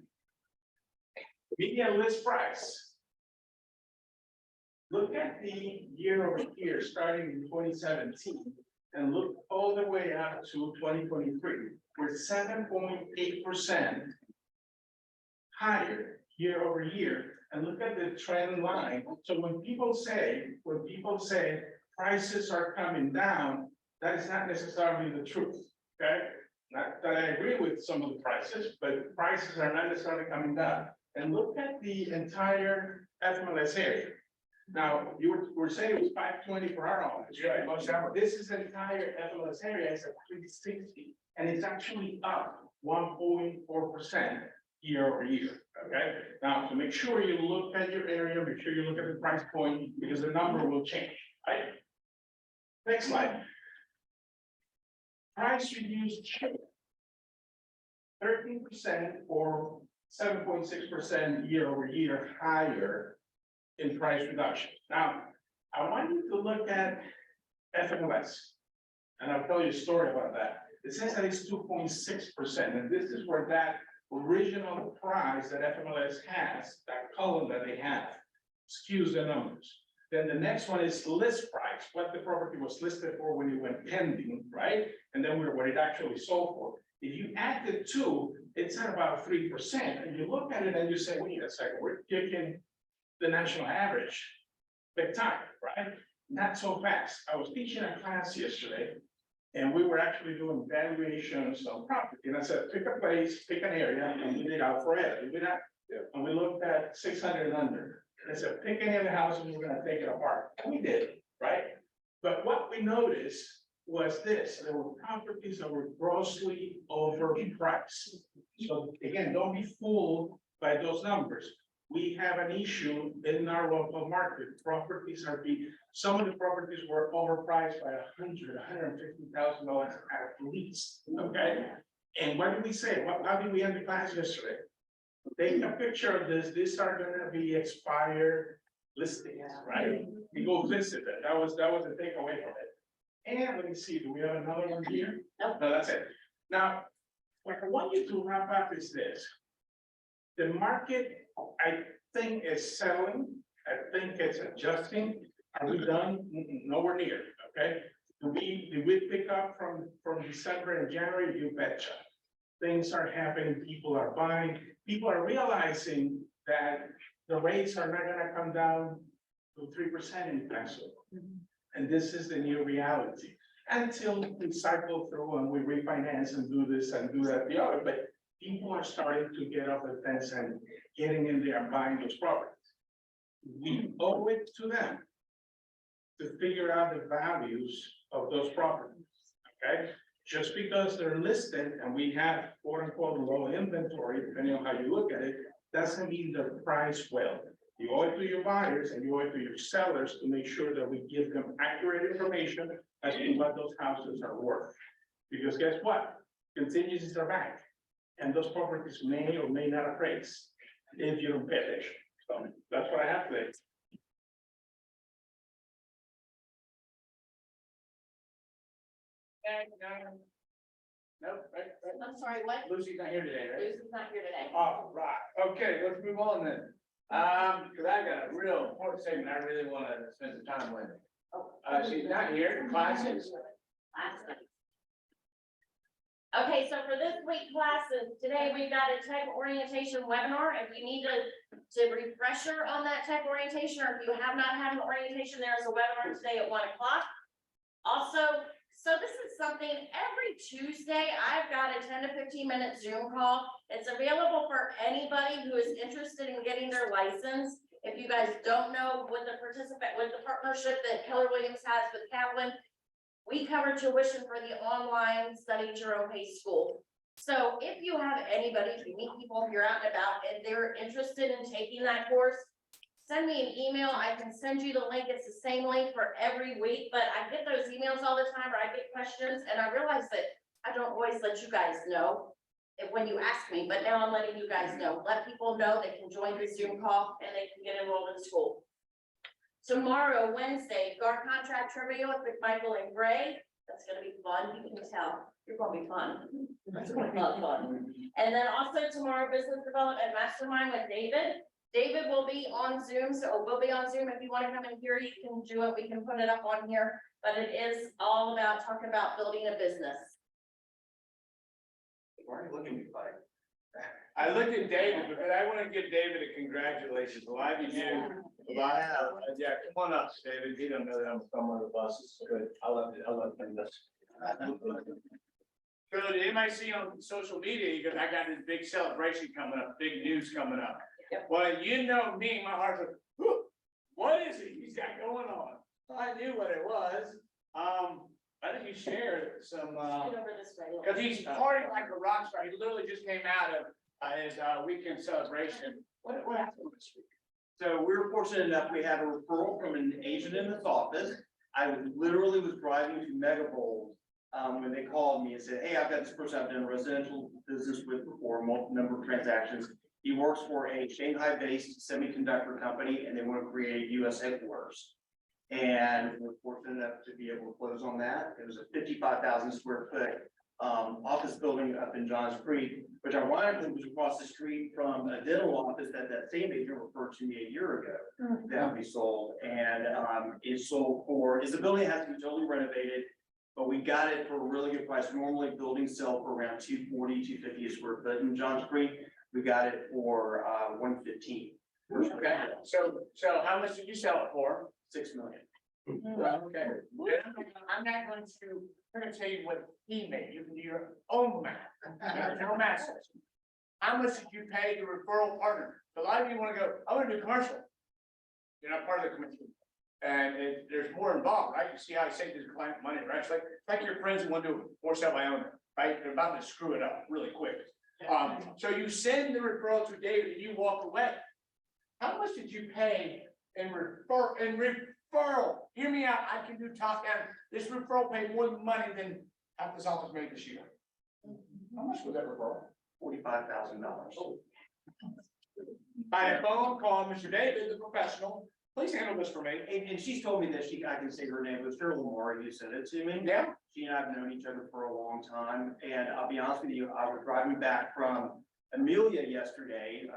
Median list price. Look at the year over year, starting in 2017, and look all the way up to 2023. We're 7.8% higher year over year. And look at the trend line. So when people say prices are coming down, that is not necessarily the truth. Okay, not that I agree with some of the prices, but prices are not necessarily coming down. And look at the entire FMLS area. Now, you were saying it was 520 for our office, right? This is the entire FMLS area, it's at 360, and it's actually up 1.4% year over year, okay? Now, to make sure you look at your area, make sure you look at the price point, because the number will change, right? Next slide. Price reduced 13% or 7.6% year over year higher in price reduction. Now, I want you to look at FMLS. And I'll tell you a story about that. It says that it's 2.6%, and this is where that original price that FMLS has, that column that they have, skews the numbers. Then the next one is list price, what the property was listed for when it went pending, right? And then what it actually sold for. If you add the two, it's at about 3%, and you look at it and you say, wait a second, we're kicking the national average big time, right? Not so fast. I was teaching a class yesterday, and we were actually doing valuations of property. And I said, pick a place, pick an area, and we did out for it. We did that, and we looked at 600 and under. And I said, pick any of the houses, we're gonna take it apart. And we did, right? But what we noticed was this: there were properties that were grossly overpriced. So again, don't be fooled by those numbers. We have an issue in our local market. Properties are some of the properties were overpriced by $150,000 at least, okay? And what did we say? How did we end the class yesterday? Take a picture of this. These are gonna be expired listings, right? We go visit it. That was the takeaway from it. And let me see, do we have another one here? Nope. No, that's it. Now, what I want you to wrap up is this. The market, I think, is settling. I think it's adjusting. Are we done? Nowhere near, okay? Did we pick up from December and January? You betcha. Things are happening, people are buying, people are realizing that the rates are not gonna come down to 3% anytime soon. And this is the new reality, until we cycle through and we refinance and do this and do that, the other, but people are starting to get off the fence and getting in there and buying those properties. We owe it to them to figure out the values of those properties, okay? Just because they're listed and we have quote unquote low inventory, depending on how you look at it, doesn't mean they're priced well. You owe it to your buyers and you owe it to your sellers to make sure that we give them accurate information as to what those houses are worth. Because guess what? Contingencies are back. And those properties may or may not appraise if you don't pay attention. So that's what I have today. Nope, right. I'm sorry, what? Lucy's not here today, right? Lucy's not here today. All right, okay, let's move on then. Cause I got a real important segment I really wanna spend some time with. She's not here, classes. Okay, so for this week classes, today we've got a tech orientation webinar. If you need to refresher on that tech orientation, or if you have not had an orientation, there is a webinar today at 1 o'clock. Also, so this is something every Tuesday, I've got a 10 to 15 minute Zoom call. It's available for anybody who is interested in getting their license. If you guys don't know what the partnership that Keller Williams has with Catalan, we cover tuition for the online study at your own pace school. So if you have anybody, if you meet people, if you're out and about and they're interested in taking that course, send me an email. I can send you the link. It's the same link for every week, but I get those emails all the time, or I get questions, and I realize that I don't always let you guys know when you ask me, but now I'm letting you guys know. Let people know they can join the Zoom call and they can get enrolled in school. Tomorrow, Wednesday, guard contract trivia with Michael and Gray. That's gonna be fun. You can tell. You're gonna be fun. That's gonna be a lot of fun. And then also tomorrow, business development mastermind with David. David will be on Zoom, so we'll be on Zoom. If you want to come in here, you can do it. We can put it up on here, but it is all about talking about building a business. Why are you looking at me like? I looked at David, but I want to give David a congratulations. Well, I do too. Yeah, come on up, David. He don't know that I'm on the bus. It's good. I love this. So did anybody see on social media, because I got this big celebration coming up, big news coming up. Well, you know me, my heart's like, whew, what is it he's got going on? I knew what it was. I think you shared some, Get over this way. because he's partying like a rock star. He literally just came out of is weekend celebration. What happened this week? So we were fortunate enough, we had a referral from an agent in this office. I literally was driving to Mega Bowl, when they called me and said, hey, I've got this person I've done residential business with before, multiple number of transactions. He works for a Shanghai-based semiconductor company, and they want to create US headquarters. And we're fortunate enough to be able to close on that. It was a 55,000 square foot office building up in Johns Creek, which ironically was across the street from a dental office that same agent referred to me a year ago that we sold. And it sold for, the building has to be totally renovated, but we got it for a really good price. Normally buildings sell for around 240, 250 a square foot. In Johns Creek, we got it for 115. Okay, so how much did you sell it for? 6 million. Okay. I'm not going to tell you what he made. You can do your own math. There's no math system. How much did you pay the referral partner? A lot of you want to go, I want to do commercial. You're not part of the commercial. And there's more involved, right? You see how I saved his client money, right? It's like your friends who want to do more sell by owner, right? They're about to screw it up really quick. So you send the referral to David and you walk away. How much did you pay in referral? Hear me out. I can do top down. This referral paid more money than half this office made this year. How much was that referral? $45,000. I had a phone call, Mr. David, the professional. Please handle this for me. And she's told me that I can say her name, it was Cheryl Lamar, who said it to me. Yeah. She and I have known each other for a long time, and I'll be honest with you, I was driving back from Amelia yesterday.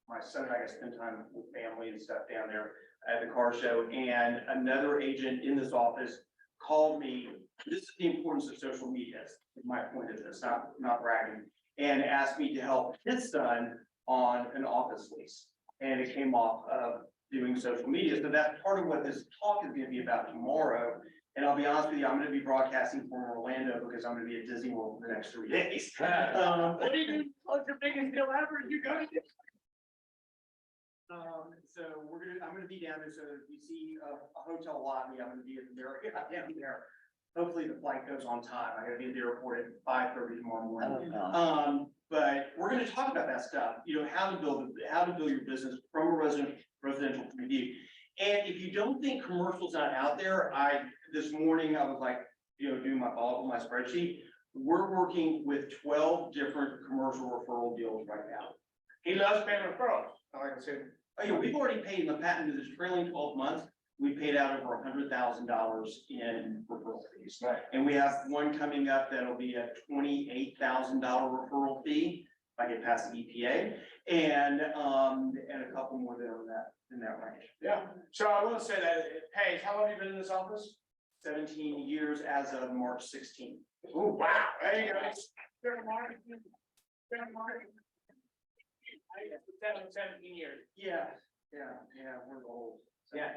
My son and I got to spend time with family and stuff down there at the car show, and another agent in this office called me. This is the importance of social media, is my point of this, not bragging, and asked me to help his son on an office lease. And it came off of doing social media. So that's part of what this talk is going to be about tomorrow. And I'll be honest with you, I'm going to be broadcasting from Orlando because I'm going to be at Disney World for the next 3 days. What are you doing? What's your biggest deal ever? You go to So I'm gonna be down there, so if you see a hotel lobby, I'm gonna be down there. Hopefully the flight goes on time. I gotta be at the airport at 5:30 tomorrow morning. But we're gonna talk about that stuff, how to build your business from a residential point of view. And if you don't think commercial's not out there, this morning I was like, doing my follow-up on my spreadsheet. We're working with 12 different commercial referral deals right now. He loves paying referrals. I like to say. Oh, yeah, we've already paid in the patent, this trailing 12 months, we paid out over $100,000 in referral fees. Right. And we have one coming up that'll be a $28,000 referral fee, if I get past the EPA, and a couple more that are in that range. Yeah, so I will say that it pays. How long have you been in this office? 17 years as of March 16th. Oh, wow, there you go. Fair market. I guess 17 years. Yeah, we're old. So. Yeah.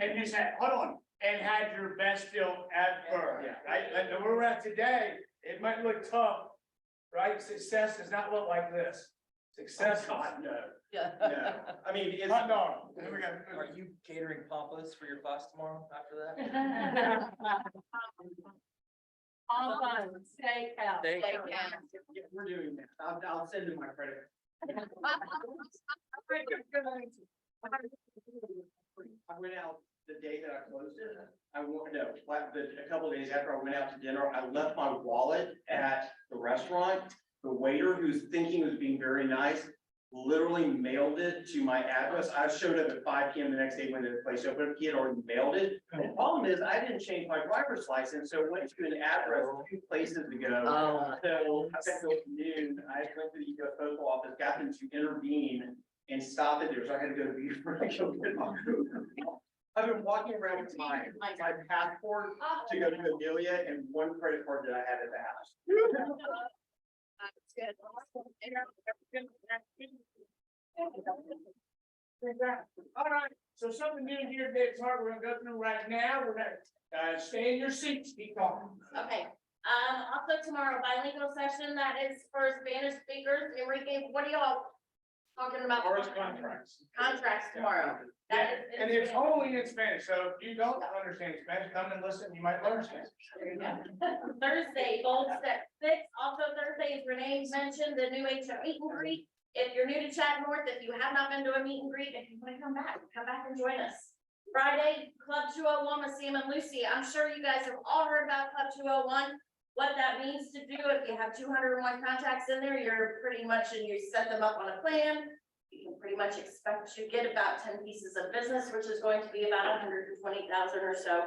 And you said, hold on, and had your best deal ever. Yeah. Right, like where we're at today, it might look tough, right? Success does not look like this. Success. God, no. Yeah. No, I mean, it's. Hot dog. Are you catering pompous for your class tomorrow after that? All fun, steakhouse. Yeah, we're doing that. I'll send you my credit. I went out the day that I closed it. A couple of days after I went out to dinner, I left my wallet at the restaurant. The waiter, who's thinking he was being very nice, literally mailed it to my address. I showed up at 5 p.m. the next day when the place opened. He had already mailed it. And the problem is I didn't change my driver's license, so it went to an address 2 places to go. Oh. So I spent till noon. I went to the US Postal Office, got them to intervene and stop it there. So I had to go to Beaufort. I've been walking around with my passport to go to Amelia and one credit card that I had at the house. That's good. All right, so something new here today, it's hard, we're gonna go through right now, we're gonna, stay in your seats, keep talking. Okay, also tomorrow, bilingual session, that is for Spanish speakers. Enrique, what do y'all Or about it's contracts. contracts tomorrow. That is. And it's only in Spanish, so if you don't understand Spanish, come and listen, you might learn Spanish. Thursday, goal step 6, also Thursday, as Renee mentioned, the new HO meet and greet. If you're new to Chat North, if you have not been to a meet and greet, if you want to come back and join us. Friday, Club 201 with Sam and Lucy. I'm sure you guys have all heard about Club 201. What that means to do, if you have 201 contacts in there, you're pretty much, and you set them up on a plan, you can pretty much expect to get about 10 pieces of business, which is going to be about 120,000 or so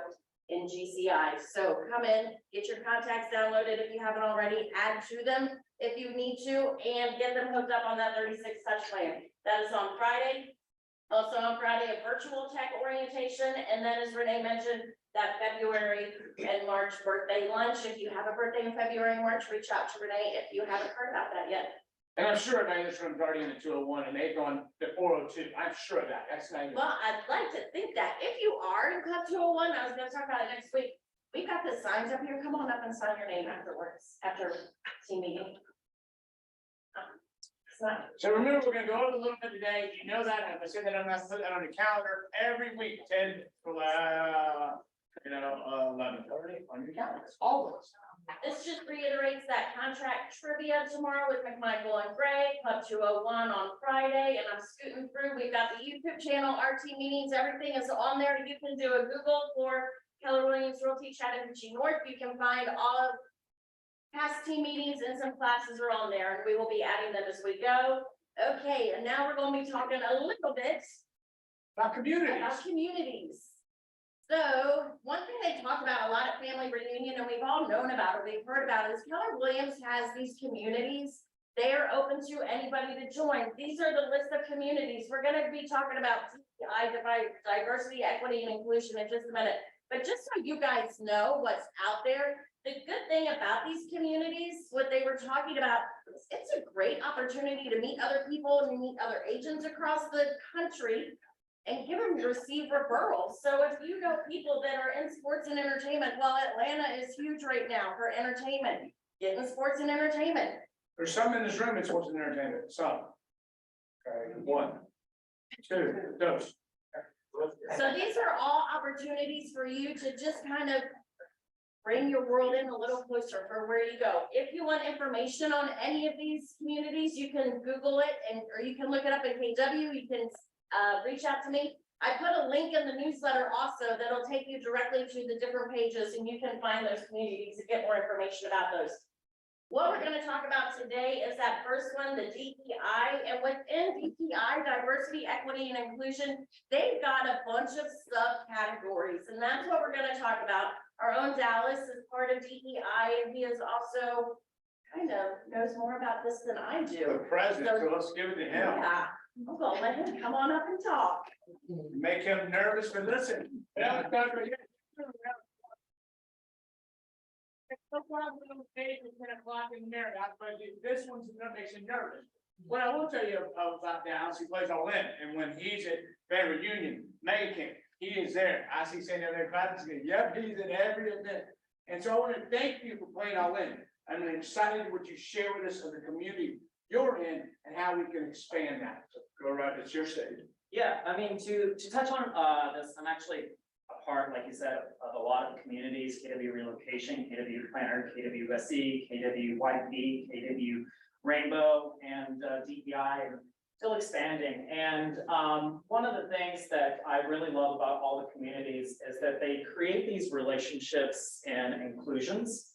in GCI. So come in, get your contacts downloaded if you haven't already, add to them if you need to, and get them hooked up on that 36 touch plan. That is on Friday. Also on Friday, a virtual tech orientation, and then as Renee mentioned, that February and March birthday lunch. If you have a birthday in February and March, reach out to Renee if you haven't heard about that yet. And I'm sure that this room's already in the 201 and they've gone to 402. I'm sure of that. That's not even. Well, I'd like to think that if you are in Club 201, I was gonna talk about it next week. We've got the signs up here. Come on up and sign your name afterwards, after team meeting. So remember, we're gonna go over a little bit today. You know that, and if I said that, I'm not putting that on the calendar every week, 10 to 11:30 on your calendars, always. This just reiterates that contract trivia tomorrow with McMichael and Gray, Club 201 on Friday, and I'm scooting through. We've got the YouTube channel, RT meetings, everything is on there. You can do a Google for Keller Williams Realty Chattahoochee North. You can find all of past team meetings and some classes are on there, and we will be adding them as we go. Okay, and now we're gonna be talking a little bit About communities. about communities. So one thing they talk about a lot at family reunion, and we've all known about or we've heard about, is Keller Williams has these communities. They are open to anybody to join. These are the list of communities. We're gonna be talking about diversity, equity, and inclusion in just a minute. But just so you guys know what's out there, the good thing about these communities, what they were talking about, it's a great opportunity to meet other people and meet other agents across the country and give them, receive referrals. So if you know people that are in sports and entertainment, well, Atlanta is huge right now for entertainment, get in sports and entertainment. There's some in this room, it's sports and entertainment, some. Okay, 1, 2, those. So these are all opportunities for you to just kind of bring your world in a little closer for where you go. If you want information on any of these communities, you can Google it or you can look it up in KW. You can reach out to me. I put a link in the newsletter also that'll take you directly to the different pages and you can find those communities and get more information about those. What we're going to talk about today is that first one, the DEI, and within DEI, diversity, equity, and inclusion, they've got a bunch of subcategories, and that's what we're going to talk about. Our own Dallas is part of DEI, and he is also kind of knows more about this than I do. The president, so let's give it to him. Yeah, I'm gonna let him come on up and talk. Make him nervous, but listen. This one's makes him nervous. What I will tell you about Dallas, he plays all in, and when he's at family reunion, making, he is there. I see saying there, clapping, yep, he's at every event. And so I want to thank you for playing all in. I'm excited what you share with us of the community you're in and how we can expand that. So go right, it's your stage. Yeah, I mean, to touch on this, I'm actually a part, like you said, of a lot of communities, KW Relocation, KW Planner, KW USC, KW YP, KW Rainbow, and DEI, and still expanding. And one of the things that I really love about all the communities is that they create these relationships and inclusions.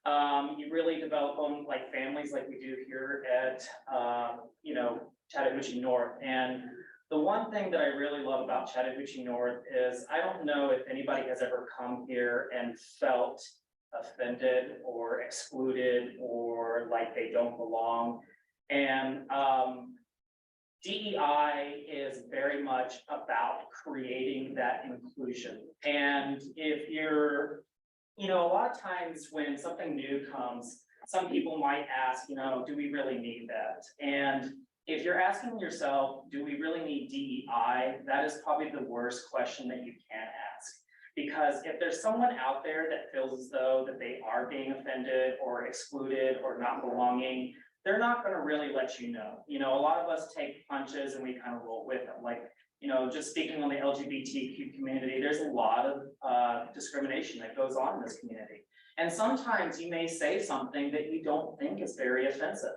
You really develop them like families like we do here at, Chattahoochee North. And the one thing that I really love about Chattahoochee North is I don't know if anybody has ever come here and felt offended or excluded or like they don't belong. And DEI is very much about creating that inclusion. And if you're, a lot of times when something new comes, some people might ask, do we really need that? And if you're asking yourself, do we really need DEI? That is probably the worst question that you can ask. Because if there's someone out there that feels as though that they are being offended or excluded or not belonging, they're not gonna really let you know. You know, a lot of us take punches and we kind of roll with them, like, you know, just speaking on the LGBTQ community, there's a lot of discrimination that goes on in this community. And sometimes you may say something that you don't think is very offensive.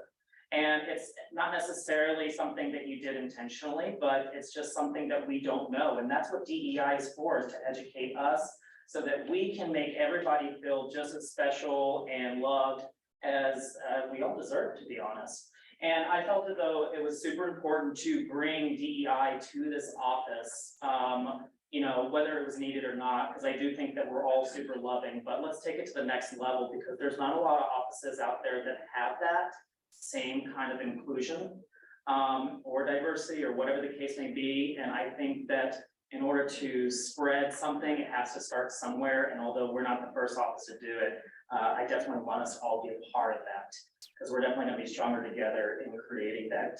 And it's not necessarily something that you did intentionally, but it's just something that we don't know. And that's what DEI is for, is to educate us so that we can make everybody feel just as special and loved as we all deserve, to be honest. And I felt as though it was super important to bring DEI to this office, you know, whether it was needed or not, because I do think that we're all super loving, but let's take it to the next level, because there's not a lot of offices out there that have that same kind of inclusion or diversity or whatever the case may be. And I think that in order to spread something, it has to start somewhere. And although we're not the first office to do it, I definitely want us to all be a part of that, because we're definitely gonna be stronger together in creating that,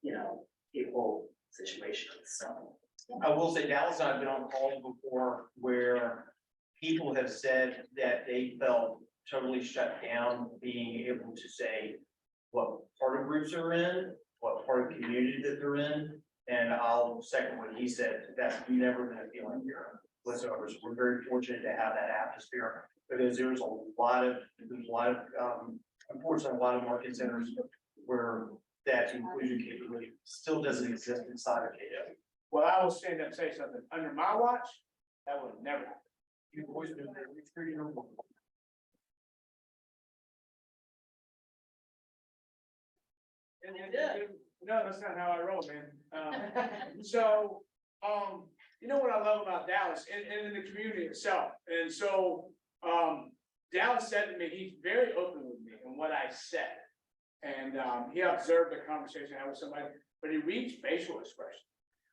you know, equal situation. So. I will say Dallas and I have been on calls before where people have said that they felt totally shut down, being able to say what part of groups are in, what part of the community that they're in. And I'll second what he said, that's never been a feeling here whatsoever. So we're very fortunate to have that atmosphere, because there's a lot of, unfortunately, a lot of market centers where that inclusion capability still doesn't exist inside of KW. Well, I will stand up and say something. Under my watch, that would never happen. You've always been very extremely humble. No, that's not how I roll, man. So, you know what I love about Dallas and in the community itself. And so, Dallas said to me, he's very open with me and what I said. And, he observed the conversation I had with somebody, but he reads facial expression.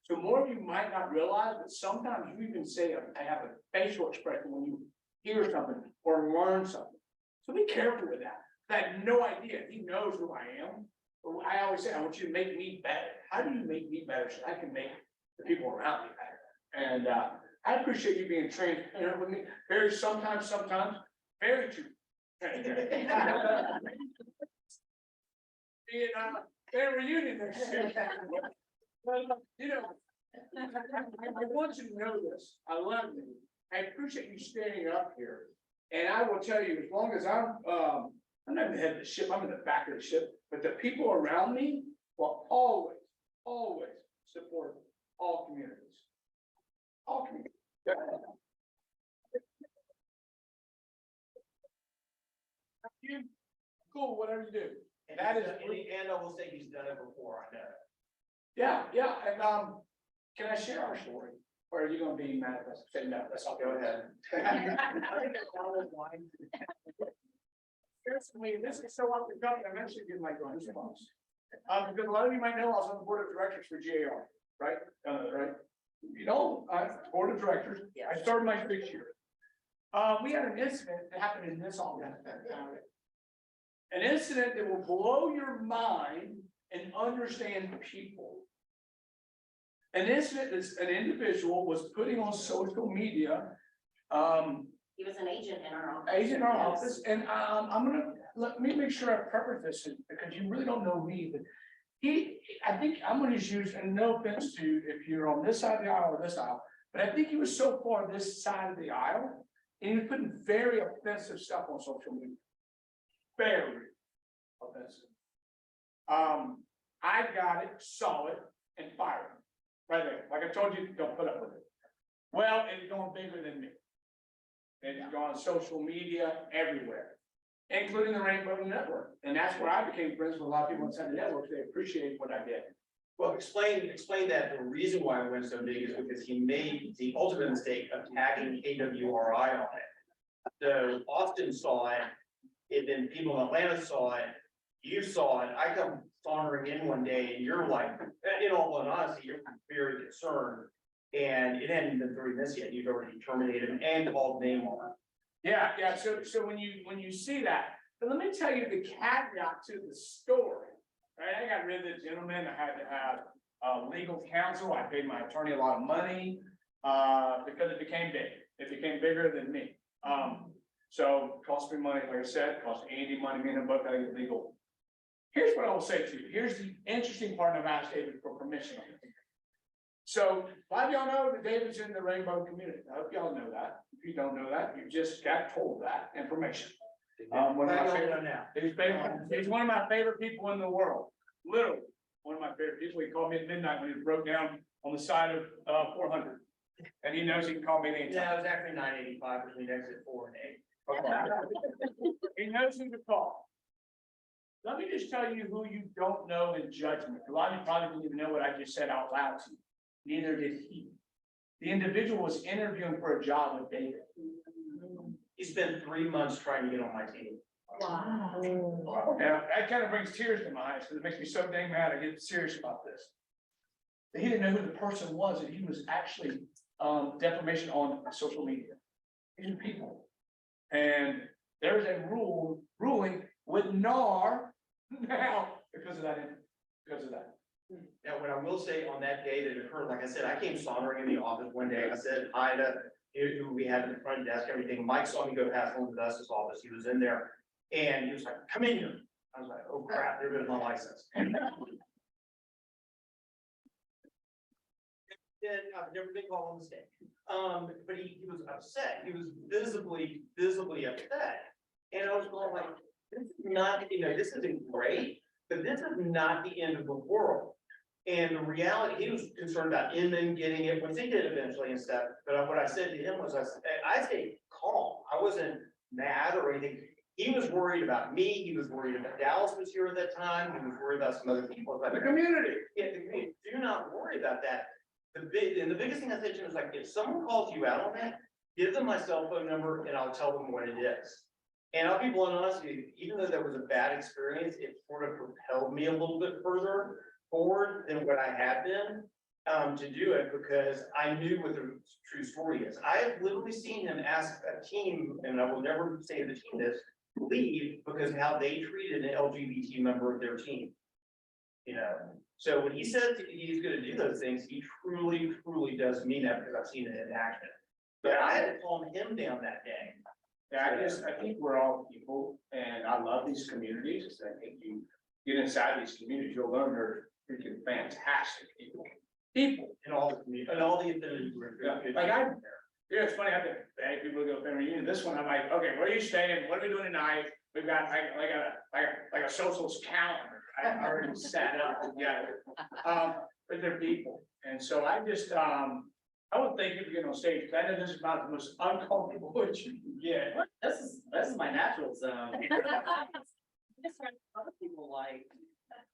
So more of you might not realize, but sometimes you even say, I have a facial expression when you hear something or learn something. So be careful with that. I had no idea. He knows who I am. But I always say, I want you to make me better. How do you make me better so I can make the people around me better? And I appreciate you being transparent with me. Sometimes, very true. Being family reunion next year. You know, I want you to know this. I love you. I appreciate you standing up here. And I will tell you, as long as I'm not in the head of the ship, I'm in the back of the ship, but the people around me will always, always support all communities. All communities. You, cool, whatever you do. And That is, and I will say he's done it before, I know. yeah, and can I share our story? Or are you gonna be mad at us? Say no, that's all, go ahead. Seriously, this is so off the cuff, I'm actually getting like goosebumps. Because a lot of you might know I was on the board of directors for GAR, right? Right? You know, board of directors, I started my 6 year. We had an incident that happened in this office. An incident that will blow your mind and understand people. An incident that an individual was putting on social media. He was an agent in our office. Agent in our office, and let me make sure I preface this, because you really don't know me, but I think I'm gonna just use, and no offense to if you're on this side of the aisle or this aisle, but I think he was so far this side of the aisle, and he was putting very offensive stuff on social media. Very offensive. I got it, saw it, and fired him. Right there, like I told you, don't put up with it. Well, it's going bigger than me. It's gone social media everywhere, including the Rainbow Network. And that's where I became friends with a lot of people inside the network. They appreciate what I did. Well, explain that the reason why it went so big is because he made the ultimate mistake of tagging KWRI on it. So Austin saw it, and then people in Atlanta saw it, you saw it, I come sauntering in one day and you're like, in all honesty, you're very concerned. And it hadn't been 3 minutes yet, you'd already terminated him and called name on it. Yeah, so when you see that, but let me tell you the caveat to the story, right? I got rid of the gentleman, I had to have legal counsel, I paid my attorney a lot of money, because it became big. It became bigger than me. So it cost me money, like I said, it cost Andy money, me and him both got to get legal Here's what I will say to you. Here's the interesting part, and I've asked David for permission on it. So, a lot of y'all know that David's in the rainbow community. I hope y'all know that. If you don't know that, you just got told that information. One of my favorite, he's one of my favorite people in the world, literally, one of my favorite people. He called me at midnight when he broke down on the side of 400. And he knows he can call me anytime. Yeah, it was actually 985 between exit 4 and 8. He knows who to call. Let me just tell you who you don't know in judgment. A lot of you probably didn't even know what I just said out loud to you. Neither did he. The individual was interviewing for a job with David. He spent 3 months trying to get on my team. Wow. Now, that kind of brings tears to my eyes because it makes me so dang mad. I get serious about this. He didn't know who the person was, and he was actually defamation on social media. These are people. And there's a ruling with NAR now because of that. Now, what I will say on that day that occurred, like I said, I came sauntering in the office one day. I said hi to who we had at the front desk, everything. Mike saw me go past Elizabeth's office. He was in there and he was like, "Come in here." I was like, "Oh crap, there goes my license." And I've never been called on mistake. But he was upset. He was visibly upset. And I was going like, this is not, this isn't great, but this is not the end of the world. And the reality, he was concerned about Inman getting it, which he did eventually and stuff. But what I said to him was, I stayed calm. I wasn't mad or anything. He was worried about me. He was worried about Dallas was here at that time. He was worried about some other people. The community. Yeah, do not worry about that. The biggest thing I said to him is like, if someone calls you out on that, give them my cell phone number and I'll tell them what it is. And I'll be blunt and honest with you, even though that was a bad experience, it sort of propelled me a little bit further forward than what I had been to do it because I knew what the true story is. I have literally seen him ask a team, and I will never say the team this, leave because of how they treated an LGBT member of their team. So when he says he's going to do those things, he truly, truly does mean that because I've seen it in action. But I had to calm him down that day. Yeah, I think we're all people, and I love these communities. I think you get inside these communities, you'll learn they're freaking fantastic people. In all the community, and all the affinity groups. It's funny, I have to beg people to go to family reunion. This one, I'm like, okay, where are you staying? What are we doing tonight? We've got like a socialist calendar. I already set up together. But they're people. And so I just, I would thank you for getting on stage, because I know this is about the most uncomfortable that you can get. This is my natural zone. Other people like,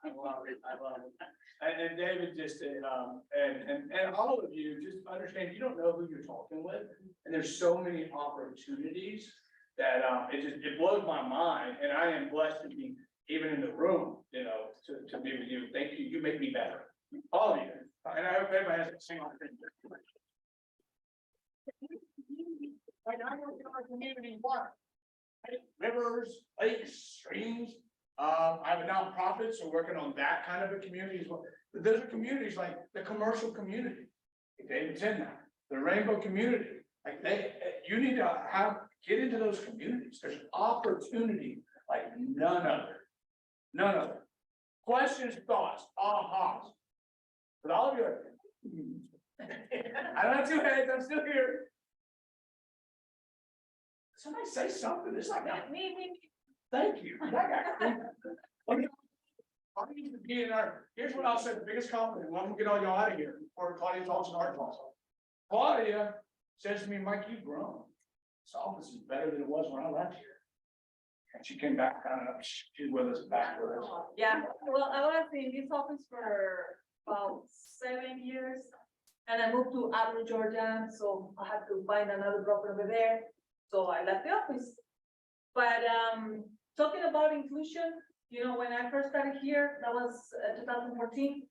I love it. And David just, and all of you, just understand, you don't know who you're talking with, and there's so many opportunities that, it blows my mind, and I am blessed to be even in the room, to be with you. Thank you, you make me better, all of you, and I hope everybody has the same opportunity. Right now, I'm working on our community water, rivers, lakes, streams. I have a nonprofit, so working on that kind of a community as well. But those are communities like the commercial community. David's in that, the rainbow community. Like you need to get into those communities. There's opportunity like none other. Questions, thoughts, ahas. But all of you, I don't have two heads. I'm still here. Somebody say something. It's like me. Thank you. Here's what I'll say, the biggest compliment, and I'm gonna get all y'all out of here before Claudia talks and Art talks. Claudia says to me, "Mike, you've grown. This office is better than it was when I left here." And she came back, she's with us back with us. Yeah, well, I was in this office for about 7 years. And I moved to Abilene, Georgia, so I had to find another broker over there. So I left the office. But talking about inclusion, when I first started here, that was 2014.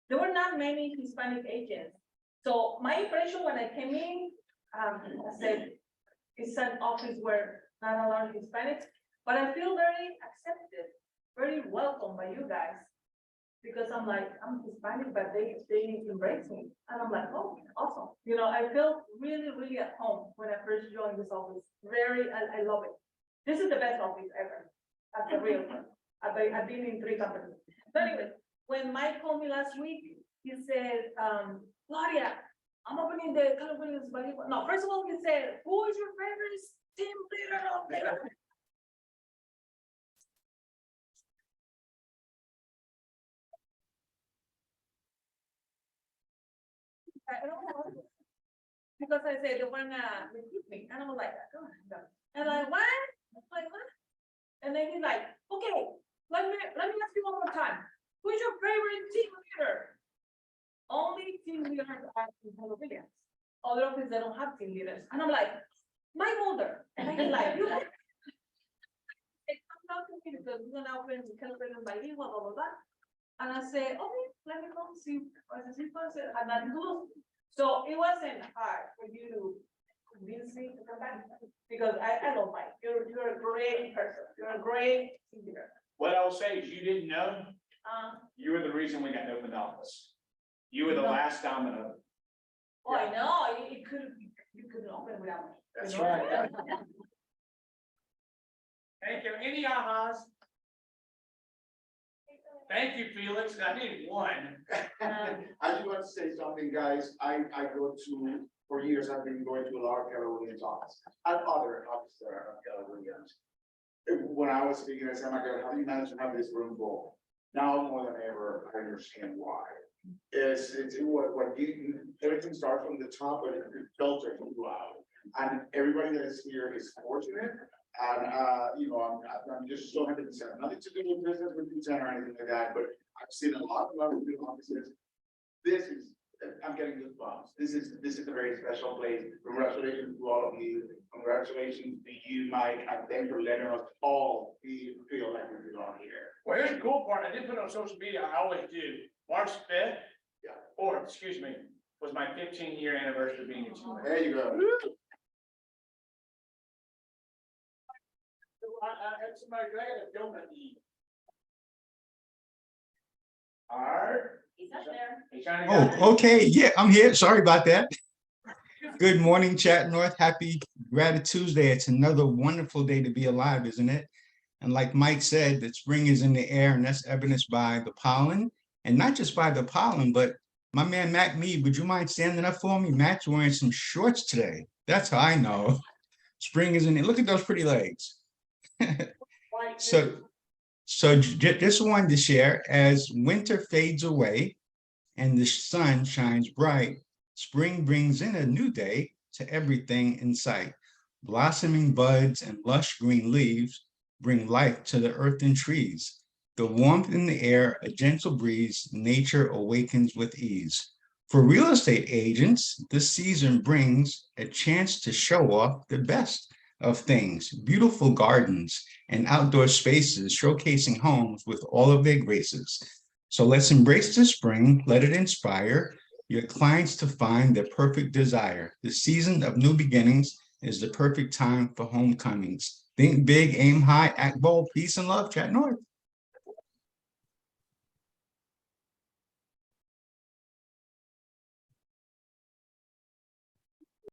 There were not many Hispanic agents. So my impression when I came in, I said, it's an office where not a lot of Hispanics, but I feel very accepted, very welcome by you guys. Because I'm Hispanic, but they embrace me. And I'm like, oh, awesome. I felt really, really at home when I first joined this office. I love it. This is the best office ever. That's a real one. I've been in 3 companies. But anyway, when Mike called me last week, he said, Claudia, I'm opening the California volleyball. No, first of all, he said, who is your favorite team leader out there? I don't know. Because I said, they wanna recruit me, and I'm like, oh, no. And like, what? I'm like, what? And then he's like, okay, let me ask you one more time. Who's your favorite team leader? Only team leaders are in California. Other offices, they don't have team leaders. And I'm like, my mother. And he's like, you. It comes out to me because we're gonna open California by you, blah, blah, blah, blah. And I say, okay, let me go see what the people said. And I do. So it wasn't hard for you to convince me to come back because I love Mike. You're a great person. You're a great leader. What I'll say is you didn't know, you were the reason we got an open office. You were the No. last domino. Oh, I know, it could, you couldn't open without me. That's You know? right. Thank you. Any ahas? Thank you, Felix. I need one. I just want to say something, guys. I go to, for years, I've been going to a lot of Keller Williams office. I've other offices that are Keller Williams. When I was speaking, I said, my God, how do you manage to have this room full? Now more than ever, I understand why. It's what you, everything starts from the top, but it filters you out. And everybody that is here is fortunate. And, you know, I'm just so 100%, nothing to do with business with consent or anything like that, but I've seen a lot of other new offices. This is, I'm getting goosebumps. This is a very special place. Congratulations to all of you. Congratulations to you, Mike. And thanks for letting us all feel like we belong here. Well, here's the cool part. I did put it on social media. I always do. March 5th, or excuse me, was my 15-year anniversary of being a team. There you go. I had somebody glad a donut to eat. All right. He's up there. Hey, Johnny, got it? Oh, okay, yeah, I'm here. Sorry about that. Good morning, Chat North. Happy Gratitude Tuesday. It's another wonderful day to be alive, isn't it? And like Mike said, that spring is in the air, and that's evidenced by the pollen, and not just by the pollen, but my man Matt Mead, would you mind standing up for me? Matt's wearing some shorts today. That's how I know spring is in it. Look at those pretty legs. So just wanted to share, as winter fades away and the sun shines bright, spring brings in a new day to everything in sight. Blossoming buds and lush green leaves bring life to the earth and trees. The warmth in the air, a gentle breeze, nature awakens with ease. For real estate agents, this season brings a chance to show off the best of things, beautiful gardens and outdoor spaces showcasing homes with all of their graces. So let's embrace the spring, let it inspire your clients to find their perfect desire. The season of new beginnings is the perfect time for homecomings. Think big, aim high, act bold, peace and love, Chat North.